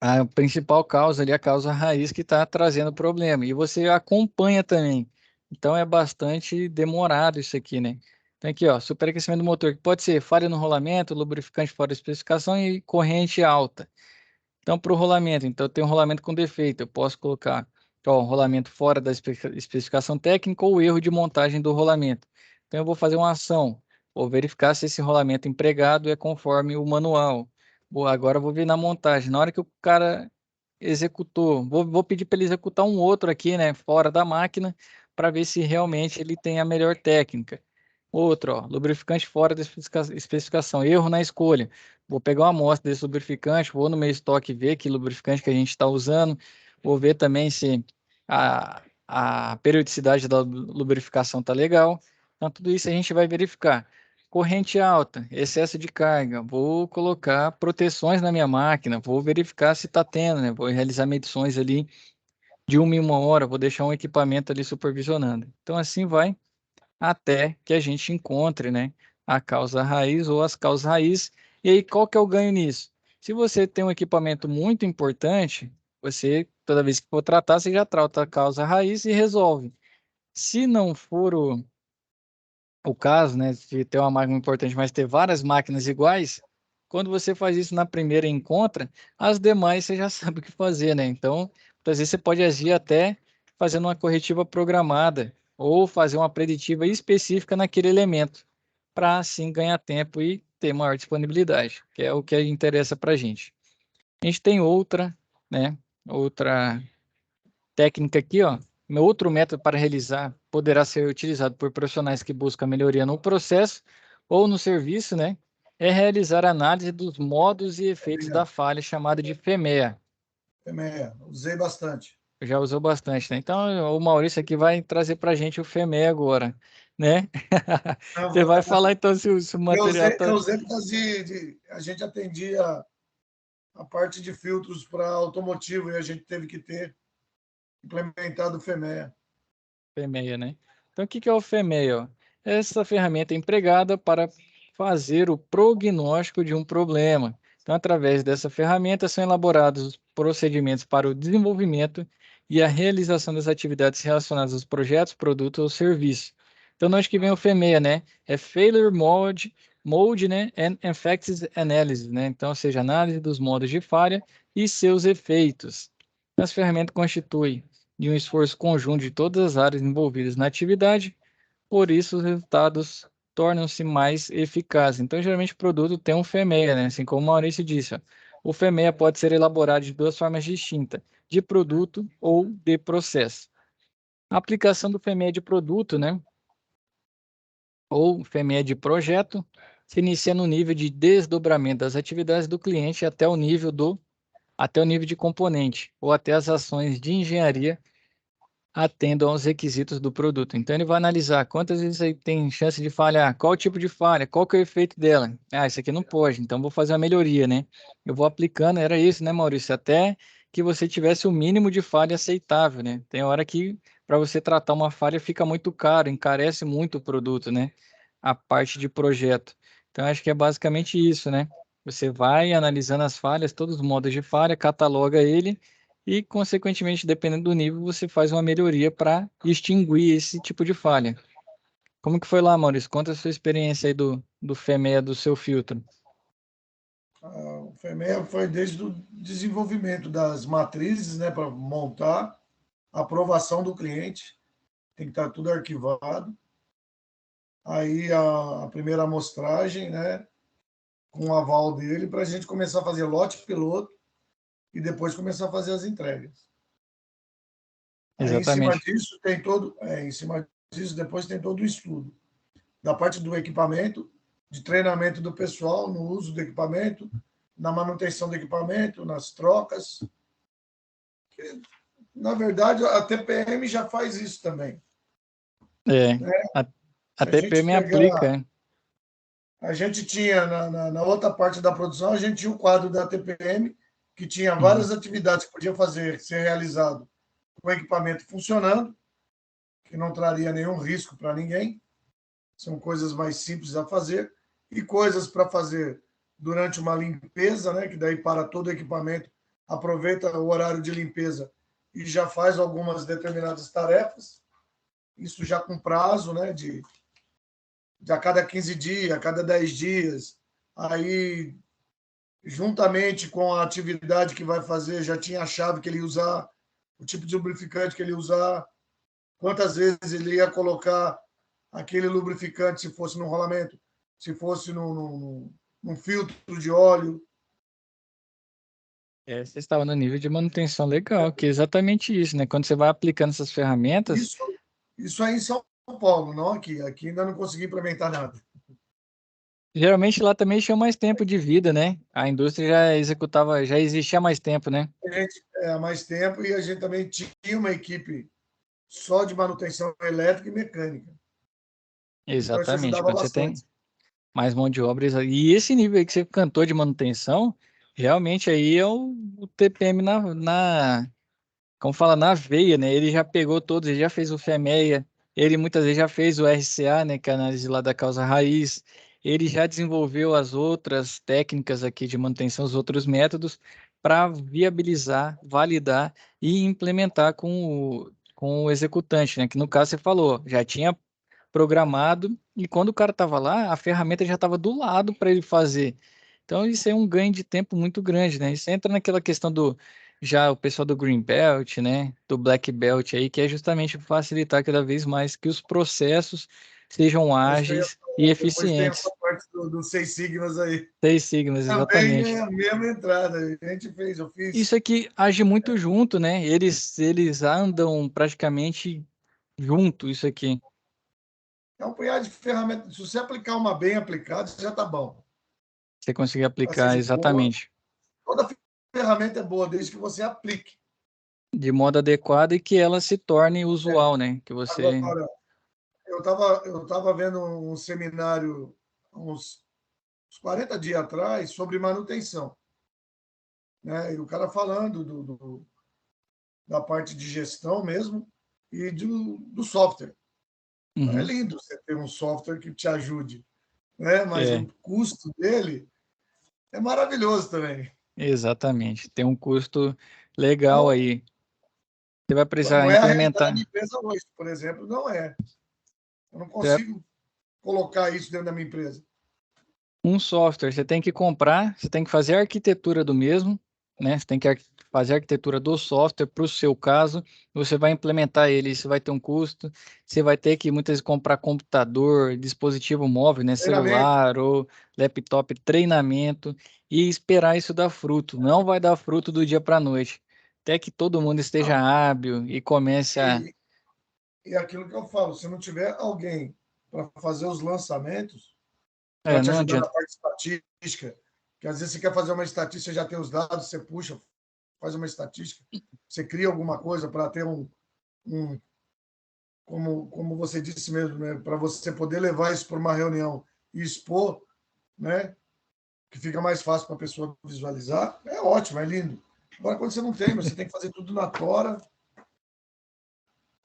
[SPEAKER 1] a principal causa ali, a causa raiz que está trazendo o problema. E você acompanha também. Então é bastante demorado isso aqui, né? Então aqui, ó, superaquecimento do motor, que pode ser falha no rolamento, lubrificante fora da especificação e corrente alta. Então, para o rolamento, então tem um rolamento com defeito, eu posso colocar ó, um rolamento fora da especificação técnica ou erro de montagem do rolamento. Então, eu vou fazer uma ação, vou verificar se esse rolamento empregado é conforme o manual. Agora eu vou ver na montagem. Na hora que o cara executou, vou pedir para ele executar um outro aqui, né, fora da máquina, para ver se realmente ele tem a melhor técnica. Outro, ó, lubrificante fora da especificação, erro na escolha. Vou pegar uma amostra desse lubrificante, vou no meu estoque ver que lubrificante que a gente está usando, vou ver também se a periodicidade da lubrificação está legal. Então, tudo isso a gente vai verificar. Corrente alta, excesso de carga, vou colocar proteções na minha máquina, vou verificar se está tendo, né? Vou realizar medições ali de 1 em 1 hora, vou deixar um equipamento ali supervisionando. Então, assim vai até que a gente encontre, né, a causa raiz ou as causas raiz. E aí, qual que é o ganho nisso? Se você tem um equipamento muito importante, você, toda vez que for tratar, você já trata a causa raiz e resolve. Se não for o caso, né, de ter uma máquina importante, mas ter várias máquinas iguais, quando você faz isso na primeira e encontra, as demais você já sabe o que fazer, né? Então, às vezes você pode agir até fazendo uma corretiva programada ou fazer uma preditiva específica naquele elemento, para assim ganhar tempo e ter maior disponibilidade, que é o que interessa para a gente. A gente tem outra, né? Outra técnica aqui, ó. Meu outro método para realizar poderá ser utilizado por profissionais que buscam melhoria no processo ou no serviço, né? É realizar análise dos modos e efeitos da falha, chamada de FEMEA.
[SPEAKER 2] FEMEA, usei bastante.
[SPEAKER 1] Já usou bastante, né? Então, o Maurício aqui vai trazer para a gente o FEMEA agora, né? Você vai falar então se o material
[SPEAKER 2] Eu
[SPEAKER 1] está.
[SPEAKER 2] usei por causa a gente atendia a parte de filtros para automotivo e a gente teve que ter implementado o FEMEA.
[SPEAKER 1] FEMEA, né? Então, o que é o FEMEA? Ó? Essa ferramenta é empregada para fazer o prognóstico de um problema. Então, através dessa ferramenta, são elaborados os procedimentos para o desenvolvimento e a realização das atividades relacionadas aos projetos, produtos ou serviços. Então, onde que vem o FEMEA, né? É Failure Mode, né? And Effects Analysis, né? Então, ou seja, análise dos modos de falha e seus efeitos. Essa ferramenta constitui de um esforço conjunto de todas as áreas envolvidas na atividade, por isso os resultados tornam-se mais eficazes. Então, geralmente o produto tem um FEMEA, né? Assim como o Maurício disse, ó. O FEMEA pode ser elaborado de duas formas distintas, de produto ou de processo. A aplicação do FEMEA de produto, né? Ou FEMEA de projeto, se inicia no nível de desdobramento das atividades do cliente até o nível de componente, ou até as ações de engenharia atendam aos requisitos do produto. Então, ele vai analisar quantas vezes aí tem chance de falhar, qual o tipo de falha, qual que é o efeito dela. Ah, isso aqui não pode, então vou fazer uma melhoria, né? Eu vou aplicando, era isso, né, Maurício? Até que você tivesse o mínimo de falha aceitável, né? Tem hora que para você tratar uma falha fica muito caro, encarece muito o produto, né? A parte de projeto. Então, acho que é basicamente isso, né? Você vai analisando as falhas, todos os modos de falha, cataloga ele e, consequentemente, dependendo do nível, você faz uma melhoria para extinguir esse tipo de falha. Como que foi lá, Maurício? Conta a sua experiência aí do FEMEA, do seu filtro.
[SPEAKER 2] O FEMEA foi desde o desenvolvimento das matrizes, né, para montar, a aprovação do cliente, tem que estar tudo arquivado. Aí a primeira amostragem, né, com o aval dele, para a gente começar a fazer lote piloto e depois começar a fazer as entregas. Aí, em cima
[SPEAKER 1] Exatamente.
[SPEAKER 2] disso, em cima disso, depois tem todo o estudo da parte do equipamento, de treinamento do pessoal no uso do equipamento, na manutenção do equipamento, nas trocas. Que, na verdade, a TPM já faz isso também.
[SPEAKER 1] É,
[SPEAKER 2] Né?
[SPEAKER 1] a, a
[SPEAKER 2] Se a gente
[SPEAKER 1] TPM
[SPEAKER 2] pegar,
[SPEAKER 1] aplica.
[SPEAKER 2] a gente tinha na outra parte da produção, a gente tinha o quadro da TPM, que tinha
[SPEAKER 1] Uhum.
[SPEAKER 2] várias atividades que podiam ser realizado com o equipamento funcionando, que não traria nenhum risco para ninguém. São coisas mais simples a fazer. E coisas para fazer durante uma limpeza, né? Que daí para todo o equipamento, aproveita o horário de limpeza e já faz algumas determinadas tarefas. Isso já com prazo, né? De a cada 15 dias, a cada 10 dias. Aí, juntamente com a atividade que vai fazer, já tinha a chave que ele ia usar, o tipo de lubrificante que ele ia usar, quantas vezes ele ia colocar aquele lubrificante, se fosse no rolamento, se fosse num filtro de óleo.
[SPEAKER 1] Você estava no nível de manutenção legal, que é exatamente isso, né? Quando você vai aplicando essas ferramentas,
[SPEAKER 2] Isso, isso aí em São Paulo, não aqui. Aqui ainda não consegui implementar nada.
[SPEAKER 1] geralmente lá também tinha mais tempo de vida, né? A indústria já executava, já existia há mais tempo, né?
[SPEAKER 2] A gente há mais tempo e a gente também tinha uma equipe só de manutenção elétrica e mecânica. Então isso
[SPEAKER 1] Exatamente.
[SPEAKER 2] ajudava
[SPEAKER 1] Quando você tem
[SPEAKER 2] bastante.
[SPEAKER 1] mais mão de obra. E esse nível aí que você cantou de manutenção, realmente aí é o TPM como fala, na veia, né? Ele já pegou todos, ele já fez o FEMEA, ele muitas vezes já fez o RCA, né? Que é a análise lá da causa raiz. Ele já desenvolveu as outras técnicas aqui de manutenção, os outros métodos, para viabilizar, validar e implementar com o executante, né? Que no caso você falou, já tinha programado e quando o cara estava lá, a ferramenta já estava do lado para ele fazer. Então isso é um ganho de tempo muito grande, né? Isso entra naquela questão do já o pessoal do Green Belt, né, do Black Belt aí, que é justamente facilitar cada vez mais que os processos sejam
[SPEAKER 2] É isso que eu ia
[SPEAKER 1] ágeis e
[SPEAKER 2] falar. Depois tem essa
[SPEAKER 1] eficientes.
[SPEAKER 2] parte dos 6 sigmas aí.
[SPEAKER 1] 6 sigmas,
[SPEAKER 2] Também é
[SPEAKER 1] exatamente.
[SPEAKER 2] a mesma entrada. A gente fez, eu fiz.
[SPEAKER 1] Isso aqui age muito junto, né? Eles andam praticamente junto, isso aqui.
[SPEAKER 2] É um punhado de ferramentas. Se você aplicar uma bem aplicada, já está bom.
[SPEAKER 1] Você conseguir
[SPEAKER 2] Ela
[SPEAKER 1] aplicar
[SPEAKER 2] seja boa.
[SPEAKER 1] exatamente.
[SPEAKER 2] Toda ferramenta é boa, desde que você aplique.
[SPEAKER 1] De modo adequado e que ela se torne
[SPEAKER 2] É.
[SPEAKER 1] usual, né? Que você.
[SPEAKER 2] Agora, eu tava vendo um seminário uns 40 dias atrás sobre manutenção. Né? E o cara falando da parte de gestão mesmo e do software. É
[SPEAKER 1] Uhum.
[SPEAKER 2] lindo você ter um software que te ajude, né? Mas o
[SPEAKER 1] É,
[SPEAKER 2] custo dele é maravilhoso também.
[SPEAKER 1] exatamente. Tem um custo legal
[SPEAKER 2] Não,
[SPEAKER 1] aí. Você vai precisar
[SPEAKER 2] não é a realidade da minha
[SPEAKER 1] implementar
[SPEAKER 2] empresa hoje, por exemplo, não é. Eu não
[SPEAKER 1] você vai-
[SPEAKER 2] consigo colocar isso dentro da minha empresa.
[SPEAKER 1] um software. Você tem que comprar, você tem que fazer a arquitetura do mesmo, né? Você tem que fazer a arquitetura do software para o seu caso. Você vai implementar ele, isso vai ter um custo. Você vai ter que muitas vezes comprar computador, dispositivo móvel, né?
[SPEAKER 2] Treinamento.
[SPEAKER 1] Celular ou laptop, treinamento e esperar isso dar fruto. Não vai dar fruto do dia para a noite. Até que todo mundo esteja
[SPEAKER 2] Não,
[SPEAKER 1] hábil e comece a.
[SPEAKER 2] e, e aquilo que eu falo, se não tiver alguém para fazer os lançamentos, para
[SPEAKER 1] É,
[SPEAKER 2] te
[SPEAKER 1] não
[SPEAKER 2] ajudar na
[SPEAKER 1] adianta.
[SPEAKER 2] parte estatística, que às vezes você quer fazer uma estatística, você já tem os dados, você puxa, faz uma estatística, você cria alguma coisa para ter um como você disse mesmo, né, para você poder levar isso para uma reunião e expor, né, que fica mais fácil para a pessoa visualizar, é ótimo, é lindo. Agora, quando você não tem, você tem que fazer tudo na tora,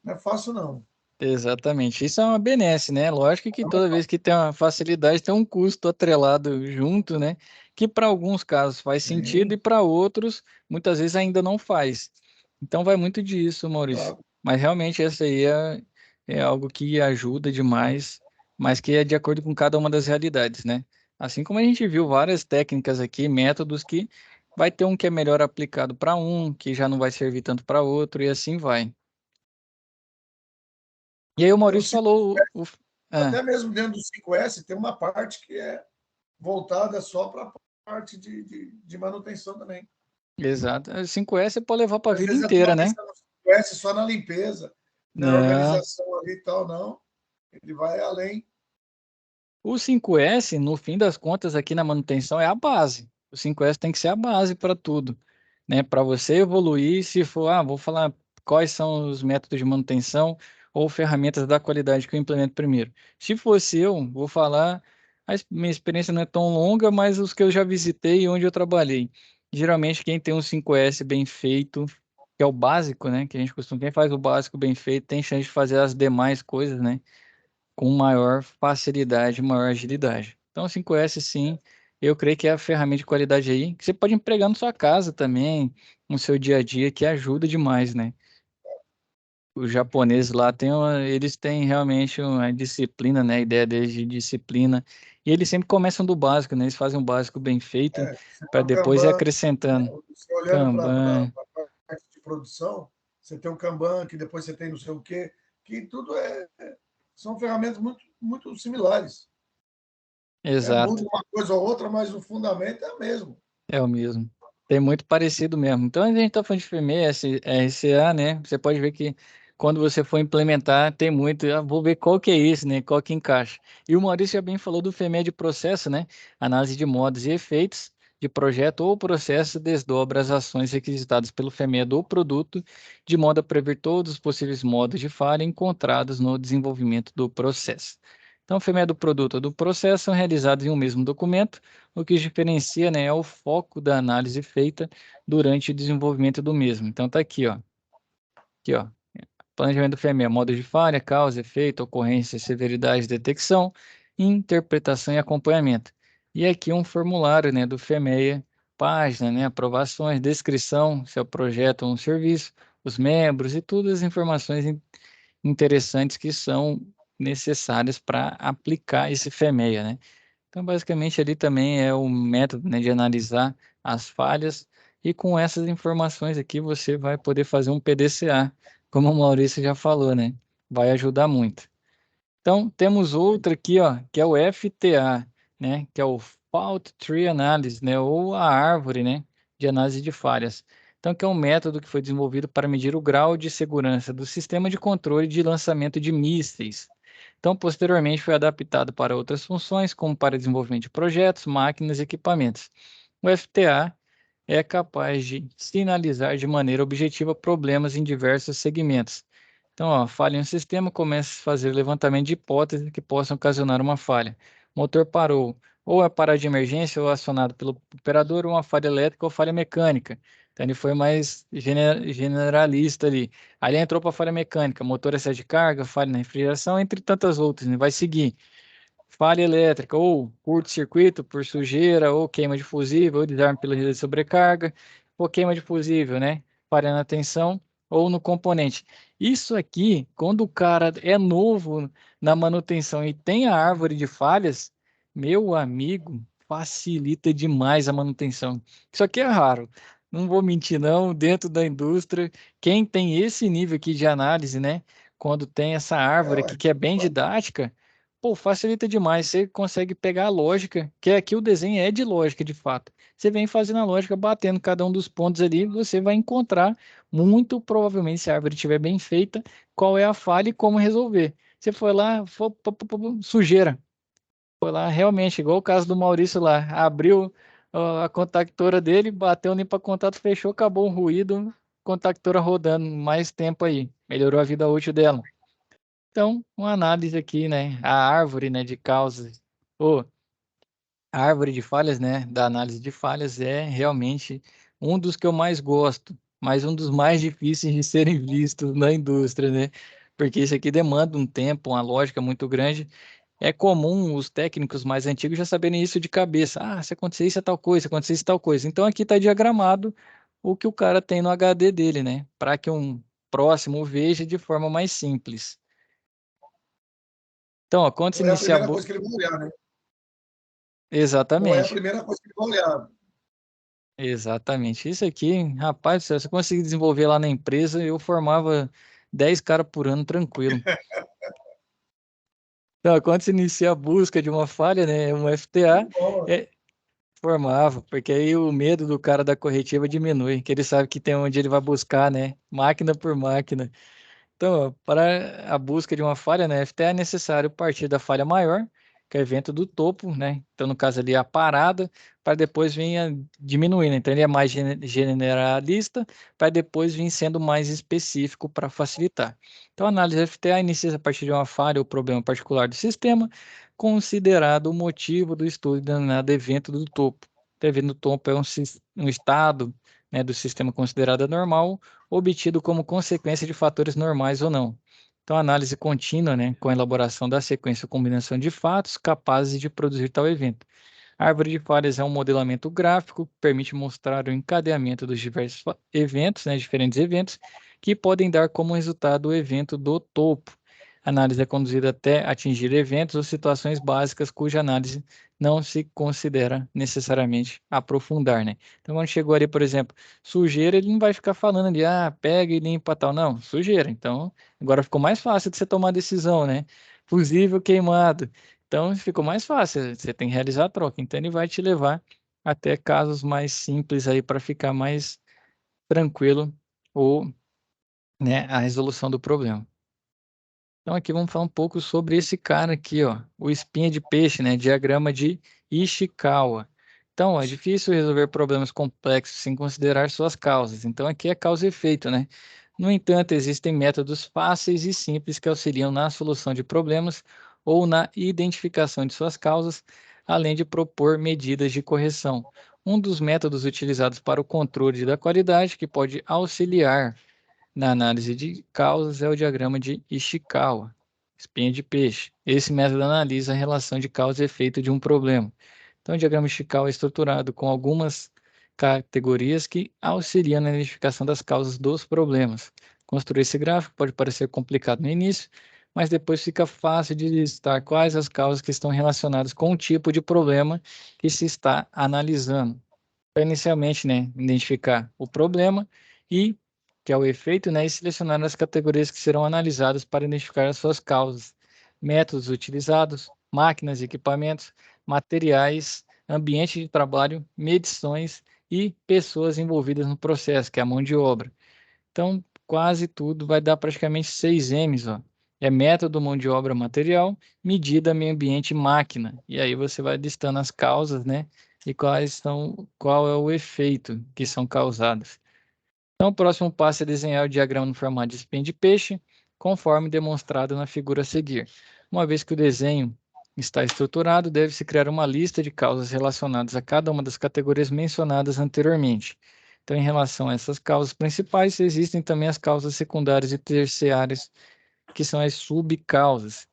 [SPEAKER 2] Não é fácil, não.
[SPEAKER 1] Exatamente. Isso é uma benesse, né? Lógico que
[SPEAKER 2] Não é
[SPEAKER 1] toda vez que tem uma facilidade, tem um custo atrelado junto, né? Que para alguns casos faz sentido e
[SPEAKER 2] Sim,
[SPEAKER 1] para outros, muitas vezes ainda não faz. Então vai muito disso, Maurício.
[SPEAKER 2] claro.
[SPEAKER 1] Mas realmente essa aí é algo que ajuda demais, mas que é de acordo com cada uma das realidades, né? Assim como a gente viu várias técnicas aqui, métodos que vai ter um que é melhor aplicado para um, que já não vai servir tanto para outro, e assim vai. E aí o
[SPEAKER 2] É,
[SPEAKER 1] Maurício falou
[SPEAKER 2] até
[SPEAKER 1] ah,
[SPEAKER 2] mesmo dentro do 5S tem uma parte que é voltada só para a parte de manutenção também.
[SPEAKER 1] exato. A 5S você pode levar para a
[SPEAKER 2] Às
[SPEAKER 1] vida
[SPEAKER 2] vezes a turma
[SPEAKER 1] inteira, né?
[SPEAKER 2] pensa no 5S só na limpeza, na
[SPEAKER 1] Não.
[SPEAKER 2] organização ali e tal, não. Ele vai além.
[SPEAKER 1] O 5S, no fim das contas, aqui na manutenção é a base. O 5S tem que ser a base para tudo, né? Para você evoluir, se for, vou falar quais são os métodos de manutenção ou ferramentas da qualidade que eu implemento primeiro. Se fosse eu, vou falar, minha experiência não é tão longa, mas os que eu já visitei e onde eu trabalhei. Geralmente, quem tem um 5S bem feito, que é o básico, né? Que a gente costuma, quem faz o básico bem feito, tem chance de fazer as demais coisas, né? Com maior facilidade, maior agilidade. Então, o 5S, sim, eu creio que é a ferramenta de qualidade aí, que você pode empregar na sua casa também, no seu dia a dia, que ajuda demais, né? Os japoneses lá eles têm realmente uma disciplina, né? A ideia deles de disciplina. E eles sempre começam do básico, né? Eles fazem um básico bem feito
[SPEAKER 2] Você
[SPEAKER 1] para
[SPEAKER 2] tem o
[SPEAKER 1] depois ir
[SPEAKER 2] Kanban,
[SPEAKER 1] acrescentando.
[SPEAKER 2] você olhando para
[SPEAKER 1] Kanban,
[SPEAKER 2] a parte de produção, você tem o Kanban, que depois você tem não sei o quê, que tudo são ferramentas muito, muito similares.
[SPEAKER 1] exato.
[SPEAKER 2] Muda uma coisa ou outra, mas o fundamento é o mesmo.
[SPEAKER 1] É o mesmo. Tem muito parecido mesmo. Então, a gente está falando de FMEA, RCA, né? Você pode ver que quando você for implementar, tem muito. Vou ver qual que é esse, né? Qual que encaixa. E o Maurício já bem falou do FMEA de processo, né? Análise de modos e efeitos de projeto ou processo desdobra as ações requisitadas pelo FMEA do produto, de modo a prever todos os possíveis modos de falha encontrados no desenvolvimento do processo. Então, o FMEA do produto ou do processo são realizados em um mesmo documento. O que diferencia, né, é o foco da análise feita durante o desenvolvimento do mesmo. Então tá aqui, ó, planejamento do FME, modo de falha, causa, efeito, ocorrência, severidade, detecção, interpretação e acompanhamento. E aqui um formulário, né, do FMEA, página, né, aprovações, descrição, se é o projeto ou um serviço, os membros e todas as informações interessantes que são necessárias para aplicar esse FMEA, né? Então, basicamente, ali também é o método, né, de analisar as falhas e com essas informações aqui você vai poder fazer um PDCA, como o Maurício já falou, né? Vai ajudar muito. Então, temos outra aqui, ó, que é o FTA, né, que é o Fault Tree Analysis, né, ou a árvore, né, de análise de falhas. Então, que é um método que foi desenvolvido para medir o grau de segurança do sistema de controle de lançamento de mísseis. Então, posteriormente foi adaptado para outras funções, como para desenvolvimento de projetos, máquinas e equipamentos. O FTA é capaz de sinalizar de maneira objetiva problemas em diversos segmentos. Então, ó, falha em um sistema, comece a fazer levantamento de hipóteses que possam ocasionar uma falha. Motor parou, ou é parada de emergência, ou acionado pelo operador, ou uma falha elétrica ou falha mecânica. Então, ele foi mais generalista ali. Aí ele entrou para falha mecânica, motor excesso de carga, falha na refrigeração, entre tantas outras, né? Vai seguir falha elétrica, ou curto-circuito por sujeira, ou queima de fusível, ou desarme pela rede de sobrecarga, ou queima de fusível, né? Falha na tensão ou no componente. Isso aqui, quando o cara é novo na manutenção e tem a árvore de falhas, meu amigo, facilita demais a manutenção. Isso aqui é raro. Não vou mentir, não. Dentro da indústria, quem tem esse nível aqui de análise, né? Quando tem essa árvore aqui
[SPEAKER 2] Ué,
[SPEAKER 1] que é bem didática, pô, facilita demais. Você consegue pegar a lógica, que aqui o desenho é de lógica, de fato. Você vem fazendo a lógica, batendo cada um dos pontos ali, você vai encontrar, muito provavelmente, se a árvore estiver bem feita, qual é a falha e como resolver. Você foi lá, sujeira. Foi lá, realmente, igual o caso do Maurício lá, abriu a contactora dele, bateu limpa contato, fechou, acabou o ruído, contactora rodando mais tempo aí. Melhorou a vida útil dela. Então, uma análise aqui, né? A árvore, né, de causas, ou a árvore de falhas, né, da análise de falhas é realmente um dos que eu mais gosto, mas um dos mais difíceis de serem vistos na indústria, né? Porque isso aqui demanda um tempo, uma lógica muito grande. É comum os técnicos mais antigos já saberem isso de cabeça. Ah, se acontecer isso é tal coisa, se acontecer isso é tal coisa. Então aqui está diagramado o que o cara tem no HD dele, né? Para que um próximo veja de forma mais simples. Então, ó, quando se
[SPEAKER 2] Não é a
[SPEAKER 1] inicia a
[SPEAKER 2] primeira coisa que ele vai olhar, né? Não é a
[SPEAKER 1] Exatamente.
[SPEAKER 2] primeira coisa que ele vai olhar.
[SPEAKER 1] Exatamente. Isso aqui, rapaz, do céu, se eu conseguir desenvolver lá na empresa, eu formava 10 caras por ano tranquilo. Então, quando se inicia a busca de uma falha, né, um FTA,
[SPEAKER 2] Muito bom.
[SPEAKER 1] é, formava, porque aí o medo do cara da corretiva diminui, que ele sabe que tem onde ele vai buscar, né, máquina por máquina. Então, ó, para a busca de uma falha na FTA é necessário partir da falha maior, que é o evento do topo, né? Então, no caso ali, a parada, para depois vir diminuindo. Então, ele é mais generalista, para depois vir sendo mais específico para facilitar. Então, a análise FTA inicia a partir de uma falha ou problema particular do sistema, considerado o motivo do estudo denominado evento do topo. O evento do topo é um estado, né, do sistema considerado anormal, obtido como consequência de fatores normais ou não. Então, análise contínua, né, com a elaboração da sequência ou combinação de fatos capazes de produzir tal evento. A árvore de falhas é um modelamento gráfico que permite mostrar o encadeamento dos diversos eventos, né, diferentes eventos, que podem dar como resultado o evento do topo. A análise é conduzida até atingir eventos ou situações básicas cuja análise não se considera necessariamente aprofundar, né? Então, quando chegou ali, por exemplo, sujeira, ele não vai ficar falando ali, ah, pega e limpa tal. Não, sujeira. Então, agora ficou mais fácil de você tomar a decisão, né? Fusível queimado. Então, ficou mais fácil, você tem que realizar a troca. Então, ele vai te levar até casos mais simples aí para ficar mais tranquilo ou, né, a resolução do problema. Então, aqui vamos falar um pouco sobre esse cara aqui, ó, o espinha de peixe, né, diagrama de Ishikawa. Então, ó, é difícil resolver problemas complexos sem considerar suas causas. Então, aqui é causa e efeito, né? No entanto, existem métodos fáceis e simples que auxiliam na solução de problemas ou na identificação de suas causas, além de propor medidas de correção. Um dos métodos utilizados para o controle da qualidade, que pode auxiliar na análise de causas, é o diagrama de Ishikawa, espinha de peixe. Esse método analisa a relação de causa e efeito de um problema. Então, o diagrama Ishikawa é estruturado com algumas categorias que auxiliam na identificação das causas dos problemas. Construir esse gráfico pode parecer complicado no início, mas depois fica fácil de listar quais as causas que estão relacionadas com o tipo de problema que se está analisando. Então, inicialmente, né, identificar o problema e que é o efeito, né, e selecionar as categorias que serão analisadas para identificar as suas causas, métodos utilizados, máquinas e equipamentos, materiais, ambiente de trabalho, medições e pessoas envolvidas no processo, que é a mão de obra. Então, quase tudo vai dar praticamente 6 M's, ó. É método, mão de obra, material, medida, meio ambiente, máquina. E aí você vai listando as causas, né? E qual é o efeito que são causados. Então, o próximo passo é desenhar o diagrama no formato de espinha de peixe, conforme demonstrado na figura a seguir. Uma vez que o desenho está estruturado, deve-se criar uma lista de causas relacionadas a cada uma das categorias mencionadas anteriormente. Então, em relação a essas causas principais, existem também as causas secundárias e terciárias, que são as subcausas.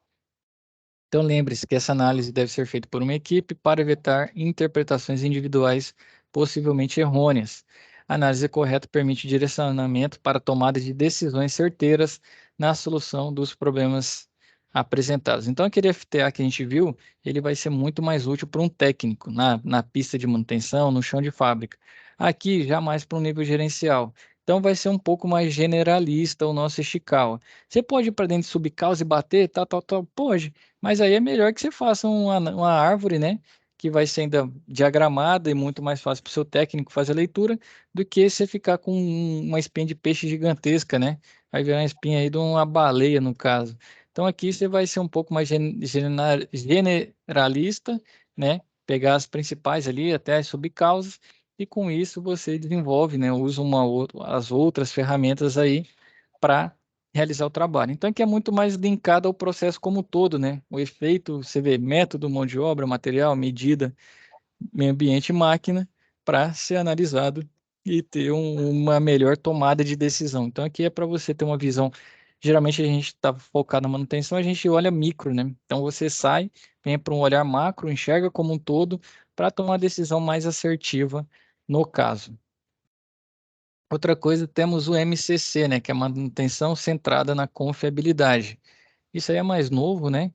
[SPEAKER 1] Então, lembre-se que essa análise deve ser feita por uma equipe para evitar interpretações individuais possivelmente errôneas. A análise correta permite direcionamento para a tomada de decisões certeiras na solução dos problemas apresentados. Então, aquele FTA que a gente viu, ele vai ser muito mais útil para um técnico na pista de manutenção, no chão de fábrica. Aqui, já mais para um nível gerencial. Então, vai ser um pouco mais generalista o nosso Ishikawa. Você pode ir para dentro de subcausa e bater, tal, tal, tal? Pode. Mas aí é melhor que você faça uma árvore, né? Que vai ser ainda diagramada e muito mais fácil para o seu técnico fazer a leitura, do que você ficar com uma espinha de peixe gigantesca, né? Vai virar uma espinha aí de uma baleia, no caso. Então aqui você vai ser um pouco mais generalista, né? Pegar as principais ali, até as subcausas, e com isso você desenvolve, né? Usa as outras ferramentas aí para realizar o trabalho. Então, aqui é muito mais linkado ao processo como um todo, né? O efeito, você vê método, mão de obra, material, medida, meio ambiente e máquina para ser analisado e ter uma melhor tomada de decisão. Então, aqui é para você ter uma visão. Geralmente, a gente está focado na manutenção, a gente olha micro, né? Então, você sai, vem para um olhar macro, enxerga como um todo, para tomar uma decisão mais assertiva no caso. Outra coisa, temos o MCC, né? Que é a manutenção centrada na confiabilidade. Isso aí é mais novo, né?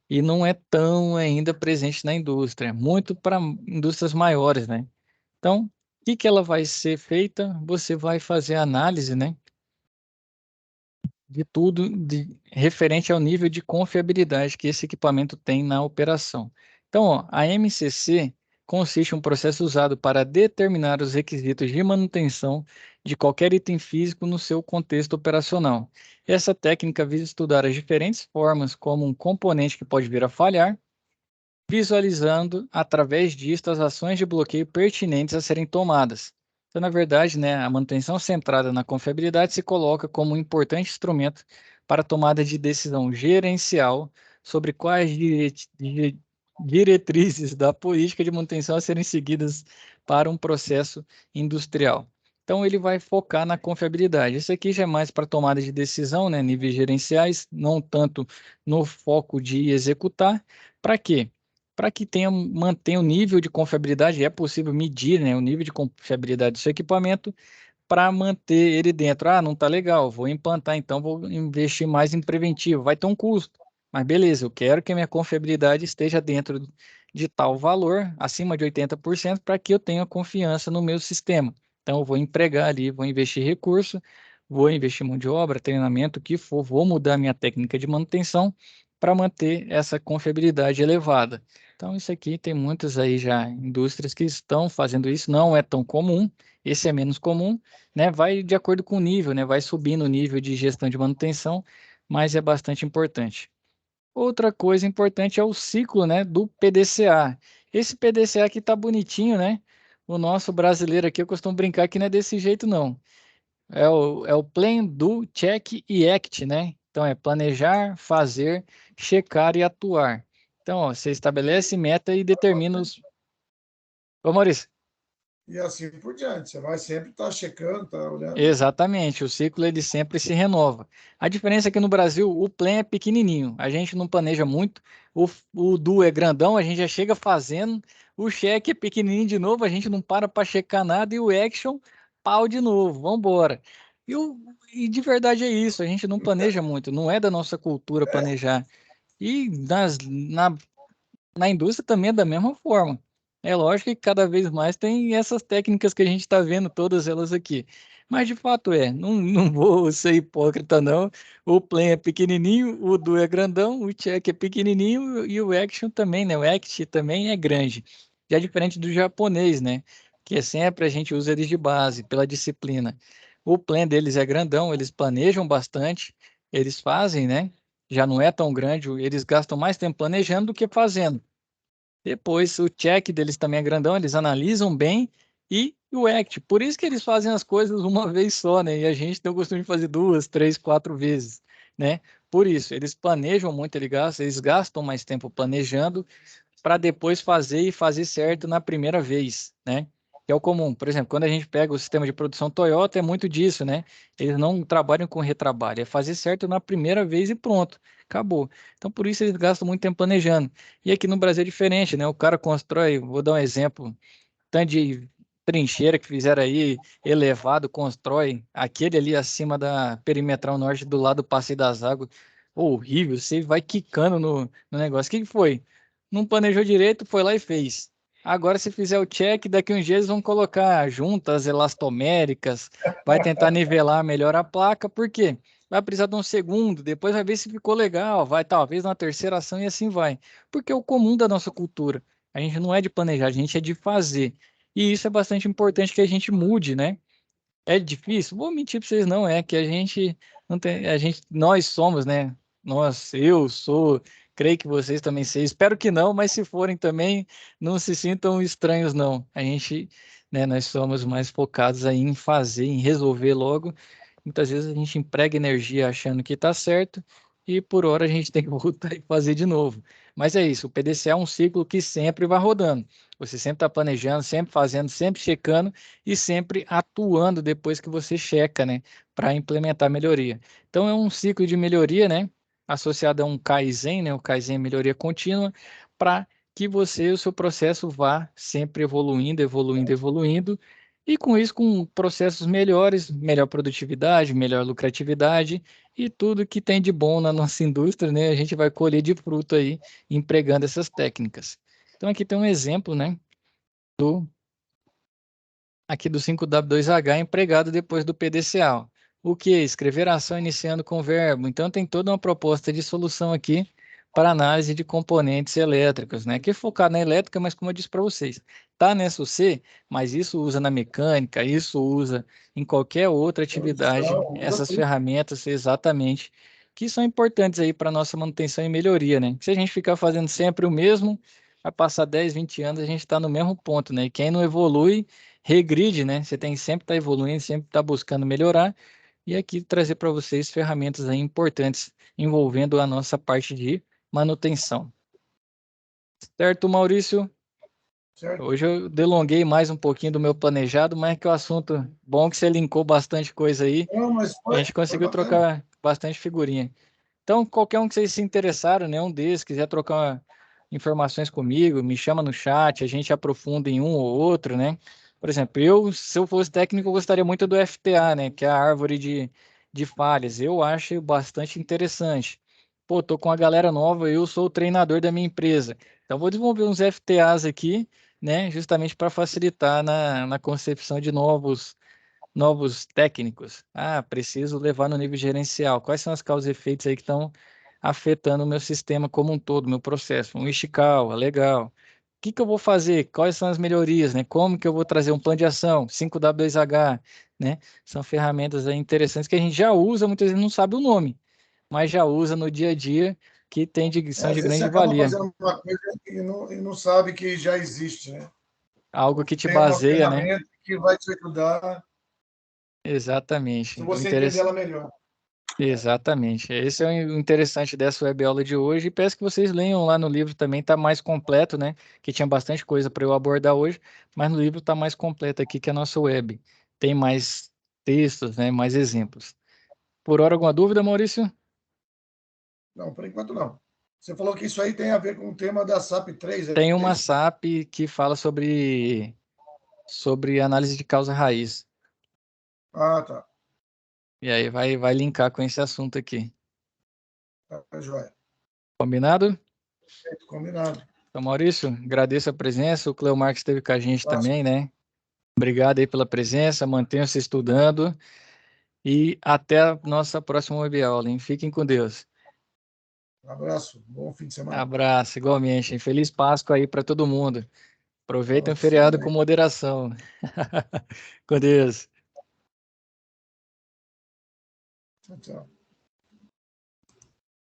[SPEAKER 1] E não é tão ainda presente na indústria, muito para indústrias maiores, né? Então, o que que ela vai ser feita? Você vai fazer a análise, né, de tudo referente ao nível de confiabilidade que esse equipamento tem na operação. Então, ó, a MCC consiste em um processo usado para determinar os requisitos de manutenção de qualquer item físico no seu contexto operacional. Essa técnica visa estudar as diferentes formas como um componente que pode vir a falhar, visualizando através disto as ações de bloqueio pertinentes a serem tomadas. Então, na verdade, né, a manutenção centrada na confiabilidade se coloca como um importante instrumento para a tomada de decisão gerencial sobre quais diretrizes da política de manutenção a serem seguidas para um processo industrial. Então, ele vai focar na confiabilidade. Isso aqui já é mais para tomada de decisão, né, níveis gerenciais, não tanto no foco de executar. Para quê? Para que mantenha o nível de confiabilidade, é possível medir, né, o nível de confiabilidade do seu equipamento para manter ele dentro. Ah, não está legal, vou implantar, então vou investir mais em preventivo. Vai ter um custo, mas beleza, eu quero que a minha confiabilidade esteja dentro de tal valor, acima de 80%, para que eu tenha confiança no meu sistema. Então, eu vou empregar ali, vou investir recurso, vou investir mão de obra, treinamento, o que for, vou mudar minha técnica de manutenção para manter essa confiabilidade elevada. Então, isso aqui tem muitas aí já indústrias que estão fazendo isso, não é tão comum, esse é menos comum, né? Vai de acordo com o nível, né? Vai subindo o nível de gestão de manutenção, mas é bastante importante. Outra coisa importante é o ciclo, né, do PDCA. Esse PDCA aqui tá bonitinho, né? O nosso brasileiro aqui, eu costumo brincar que não é desse jeito, não. É o Plan, Do, Check e Act, né? Então, é planejar, fazer, checar e atuar. Então, ó, você estabelece meta e determina os... Ô, Maurício.
[SPEAKER 2] E assim por diante. Você vai sempre estar checando, tá olhando.
[SPEAKER 1] Exatamente, o ciclo ele sempre se renova. A diferença é que no Brasil o plan é pequenininho, a gente não planeja muito, o do é grandão, a gente já chega fazendo, o check é pequenininho de novo, a gente não para checar nada e o action, pau de novo, vamos embora. E de verdade é isso, a gente não planeja muito, não é da nossa cultura planejar. E na indústria também é da mesma forma. É lógico que cada vez mais tem essas técnicas que a gente está vendo, todas elas aqui. Mas de fato não vou ser hipócrita, não. O plan é pequenininho, o do é grandão, o check é pequenininho e o action também, né? O act também é grande. Já é diferente do japonês, né? Que é sempre a gente usa eles de base, pela disciplina. O plan deles é grandão, eles planejam bastante, eles fazem, né? Já não é tão grande, eles gastam mais tempo planejando do que fazendo. Depois, o check deles também é grandão, eles analisam bem e o act. Por isso que eles fazem as coisas uma vez só, né? E a gente tem o costume de fazer duas, três, quatro vezes, né? Por isso, eles planejam muito, eles gastam mais tempo planejando para depois fazer e fazer certo na primeira vez, né? Que é o comum. Por exemplo, quando a gente pega o sistema de produção Toyota, é muito disso, né? Eles não trabalham com retrabalho, é fazer certo na primeira vez e pronto, acabou. Então, por isso eles gastam muito tempo planejando. E aqui no Brasil é diferente, né? O cara constrói, vou dar um exemplo, tanto de trincheira que fizeram aí, elevado, constrói aquele ali acima da perimetral norte do lado do Passeio das Águas. Horrível, você vai quicando no negócio. O que que foi? Não planejou direito, foi lá e fez. Agora, se fizer o check, daqui uns dias vão colocar juntas elastoméricas, vai tentar nivelar melhor a placa, por quê? Vai precisar de um segundo, depois vai ver se ficou legal, vai talvez na terceira ação e assim vai. Porque é o comum da nossa cultura. A gente não é de planejar, a gente é de fazer. E isso é bastante importante que a gente mude, né? É difícil? Vou mentir para vocês, não é que a gente não tem, nós somos, né? Eu sou, creio que vocês também sejam. Espero que não, mas se forem também, não se sintam estranhos, não. A gente, né, nós somos mais focados aí em fazer, em resolver logo. Muitas vezes a gente emprega energia achando que está certo e por hora a gente tem que voltar e fazer de novo. Mas é isso, o PDCA é um ciclo que sempre vai rodando. Você sempre está planejando, sempre fazendo, sempre checando e sempre atuando depois que você checa, né, para implementar melhoria. Então é um ciclo de melhoria, né, associado a um Kaizen, né, o Kaizen é melhoria contínua, para que você, o seu processo vá sempre evoluindo, evoluindo, evoluindo, e com isso, com processos melhores, melhor produtividade, melhor lucratividade e tudo que tem de bom na nossa indústria, né? A gente vai colher de fruto aí, empregando essas técnicas. Então, aqui tem um exemplo, né? Aqui do 5W2H empregado depois do PDCA. O que? Escrever ação iniciando com verbo. Então, tem toda uma proposta de solução aqui para análise de componentes elétricos, né? Que é focado na elétrica, mas como eu disse para vocês, tá nessa UC, mas isso usa na mecânica, isso usa em qualquer outra atividade,
[SPEAKER 2] Produção, usa
[SPEAKER 1] essas
[SPEAKER 2] tudo.
[SPEAKER 1] ferramentas exatamente, que são importantes aí para nossa manutenção e melhoria, né? Se a gente ficar fazendo sempre o mesmo, vai passar 10, 20 anos, a gente está no mesmo ponto, né? E quem não evolui, regride, né? Você tem que sempre estar evoluindo, sempre estar buscando melhorar. E aqui trazer para vocês ferramentas aí importantes envolvendo a nossa parte de manutenção. Certo, Maurício?
[SPEAKER 2] Certo?
[SPEAKER 1] Hoje eu delonguei mais um pouquinho do meu planejado, mas que o assunto bom que você linkou bastante coisa aí.
[SPEAKER 2] Não, mas
[SPEAKER 1] A
[SPEAKER 2] foi,
[SPEAKER 1] gente
[SPEAKER 2] foi
[SPEAKER 1] conseguiu
[SPEAKER 2] bacana.
[SPEAKER 1] trocar bastante figurinha. Então, qualquer um que vocês se interessaram, né, um desses, quiser trocar informações comigo, me chama no chat, a gente aprofunda em um ou outro, né? Por exemplo, eu, se eu fosse técnico, eu gostaria muito do FTA, né, que é a árvore de falhas. Eu acho bastante interessante. Pô, tô com a galera nova, eu sou o treinador da minha empresa. Então, vou desenvolver uns FTAs aqui, né, justamente para facilitar na concepção de novos técnicos. Ah, preciso levar no nível gerencial. Quais são as causas e efeitos aí que estão afetando o meu sistema como um todo, meu processo? Um Ishikawa, legal. O que que eu vou fazer? Quais são as melhorias, né? Como que eu vou trazer um plano de ação? 5W2H, né? São ferramentas aí interessantes que a gente já usa, muitas vezes não sabe o nome, mas já usa no dia a dia, que são
[SPEAKER 2] Às
[SPEAKER 1] de
[SPEAKER 2] vezes você
[SPEAKER 1] grande
[SPEAKER 2] acaba
[SPEAKER 1] valia.
[SPEAKER 2] fazendo uma coisa e não sabe que já existe, né?
[SPEAKER 1] Algo que te
[SPEAKER 2] Tem uma
[SPEAKER 1] baseia, né?
[SPEAKER 2] ferramenta que vai te ajudar
[SPEAKER 1] Exatamente.
[SPEAKER 2] se
[SPEAKER 1] O
[SPEAKER 2] você entender
[SPEAKER 1] interesse
[SPEAKER 2] ela melhor.
[SPEAKER 1] Exatamente. Esse é o interessante dessa web aula de hoje. E peço que vocês leiam lá no livro também, está mais completo, né? Que tinha bastante coisa para eu abordar hoje, mas no livro está mais completo aqui que a nossa web. Tem mais textos, né? Mais exemplos. Por hora, alguma dúvida, Maurício?
[SPEAKER 2] Não, por enquanto não. Você falou que isso aí tem a ver com o tema da SAP 3, é
[SPEAKER 1] Tem uma
[SPEAKER 2] isso?
[SPEAKER 1] SAP que fala sobre análise de causa raiz.
[SPEAKER 2] Ah, tá.
[SPEAKER 1] E aí vai linkar com esse assunto aqui.
[SPEAKER 2] Tá, joia.
[SPEAKER 1] Combinado?
[SPEAKER 2] Perfeito, combinado.
[SPEAKER 1] Então, Maurício, agradeço a presença. O Cleomar que esteve com a gente
[SPEAKER 2] Abraço.
[SPEAKER 1] também, né? Obrigado aí pela presença, mantenham-se estudando e até a nossa próxima web aula, hein? Fiquem com Deus.
[SPEAKER 2] Um abraço. Bom fim de semana.
[SPEAKER 1] Abraço, igualmente, hein? Feliz Páscoa aí para todo mundo.
[SPEAKER 2] Para
[SPEAKER 1] Aproveitem o
[SPEAKER 2] você
[SPEAKER 1] feriado com
[SPEAKER 2] também.
[SPEAKER 1] moderação. Com Deus.
[SPEAKER 2] Tchau, tchau.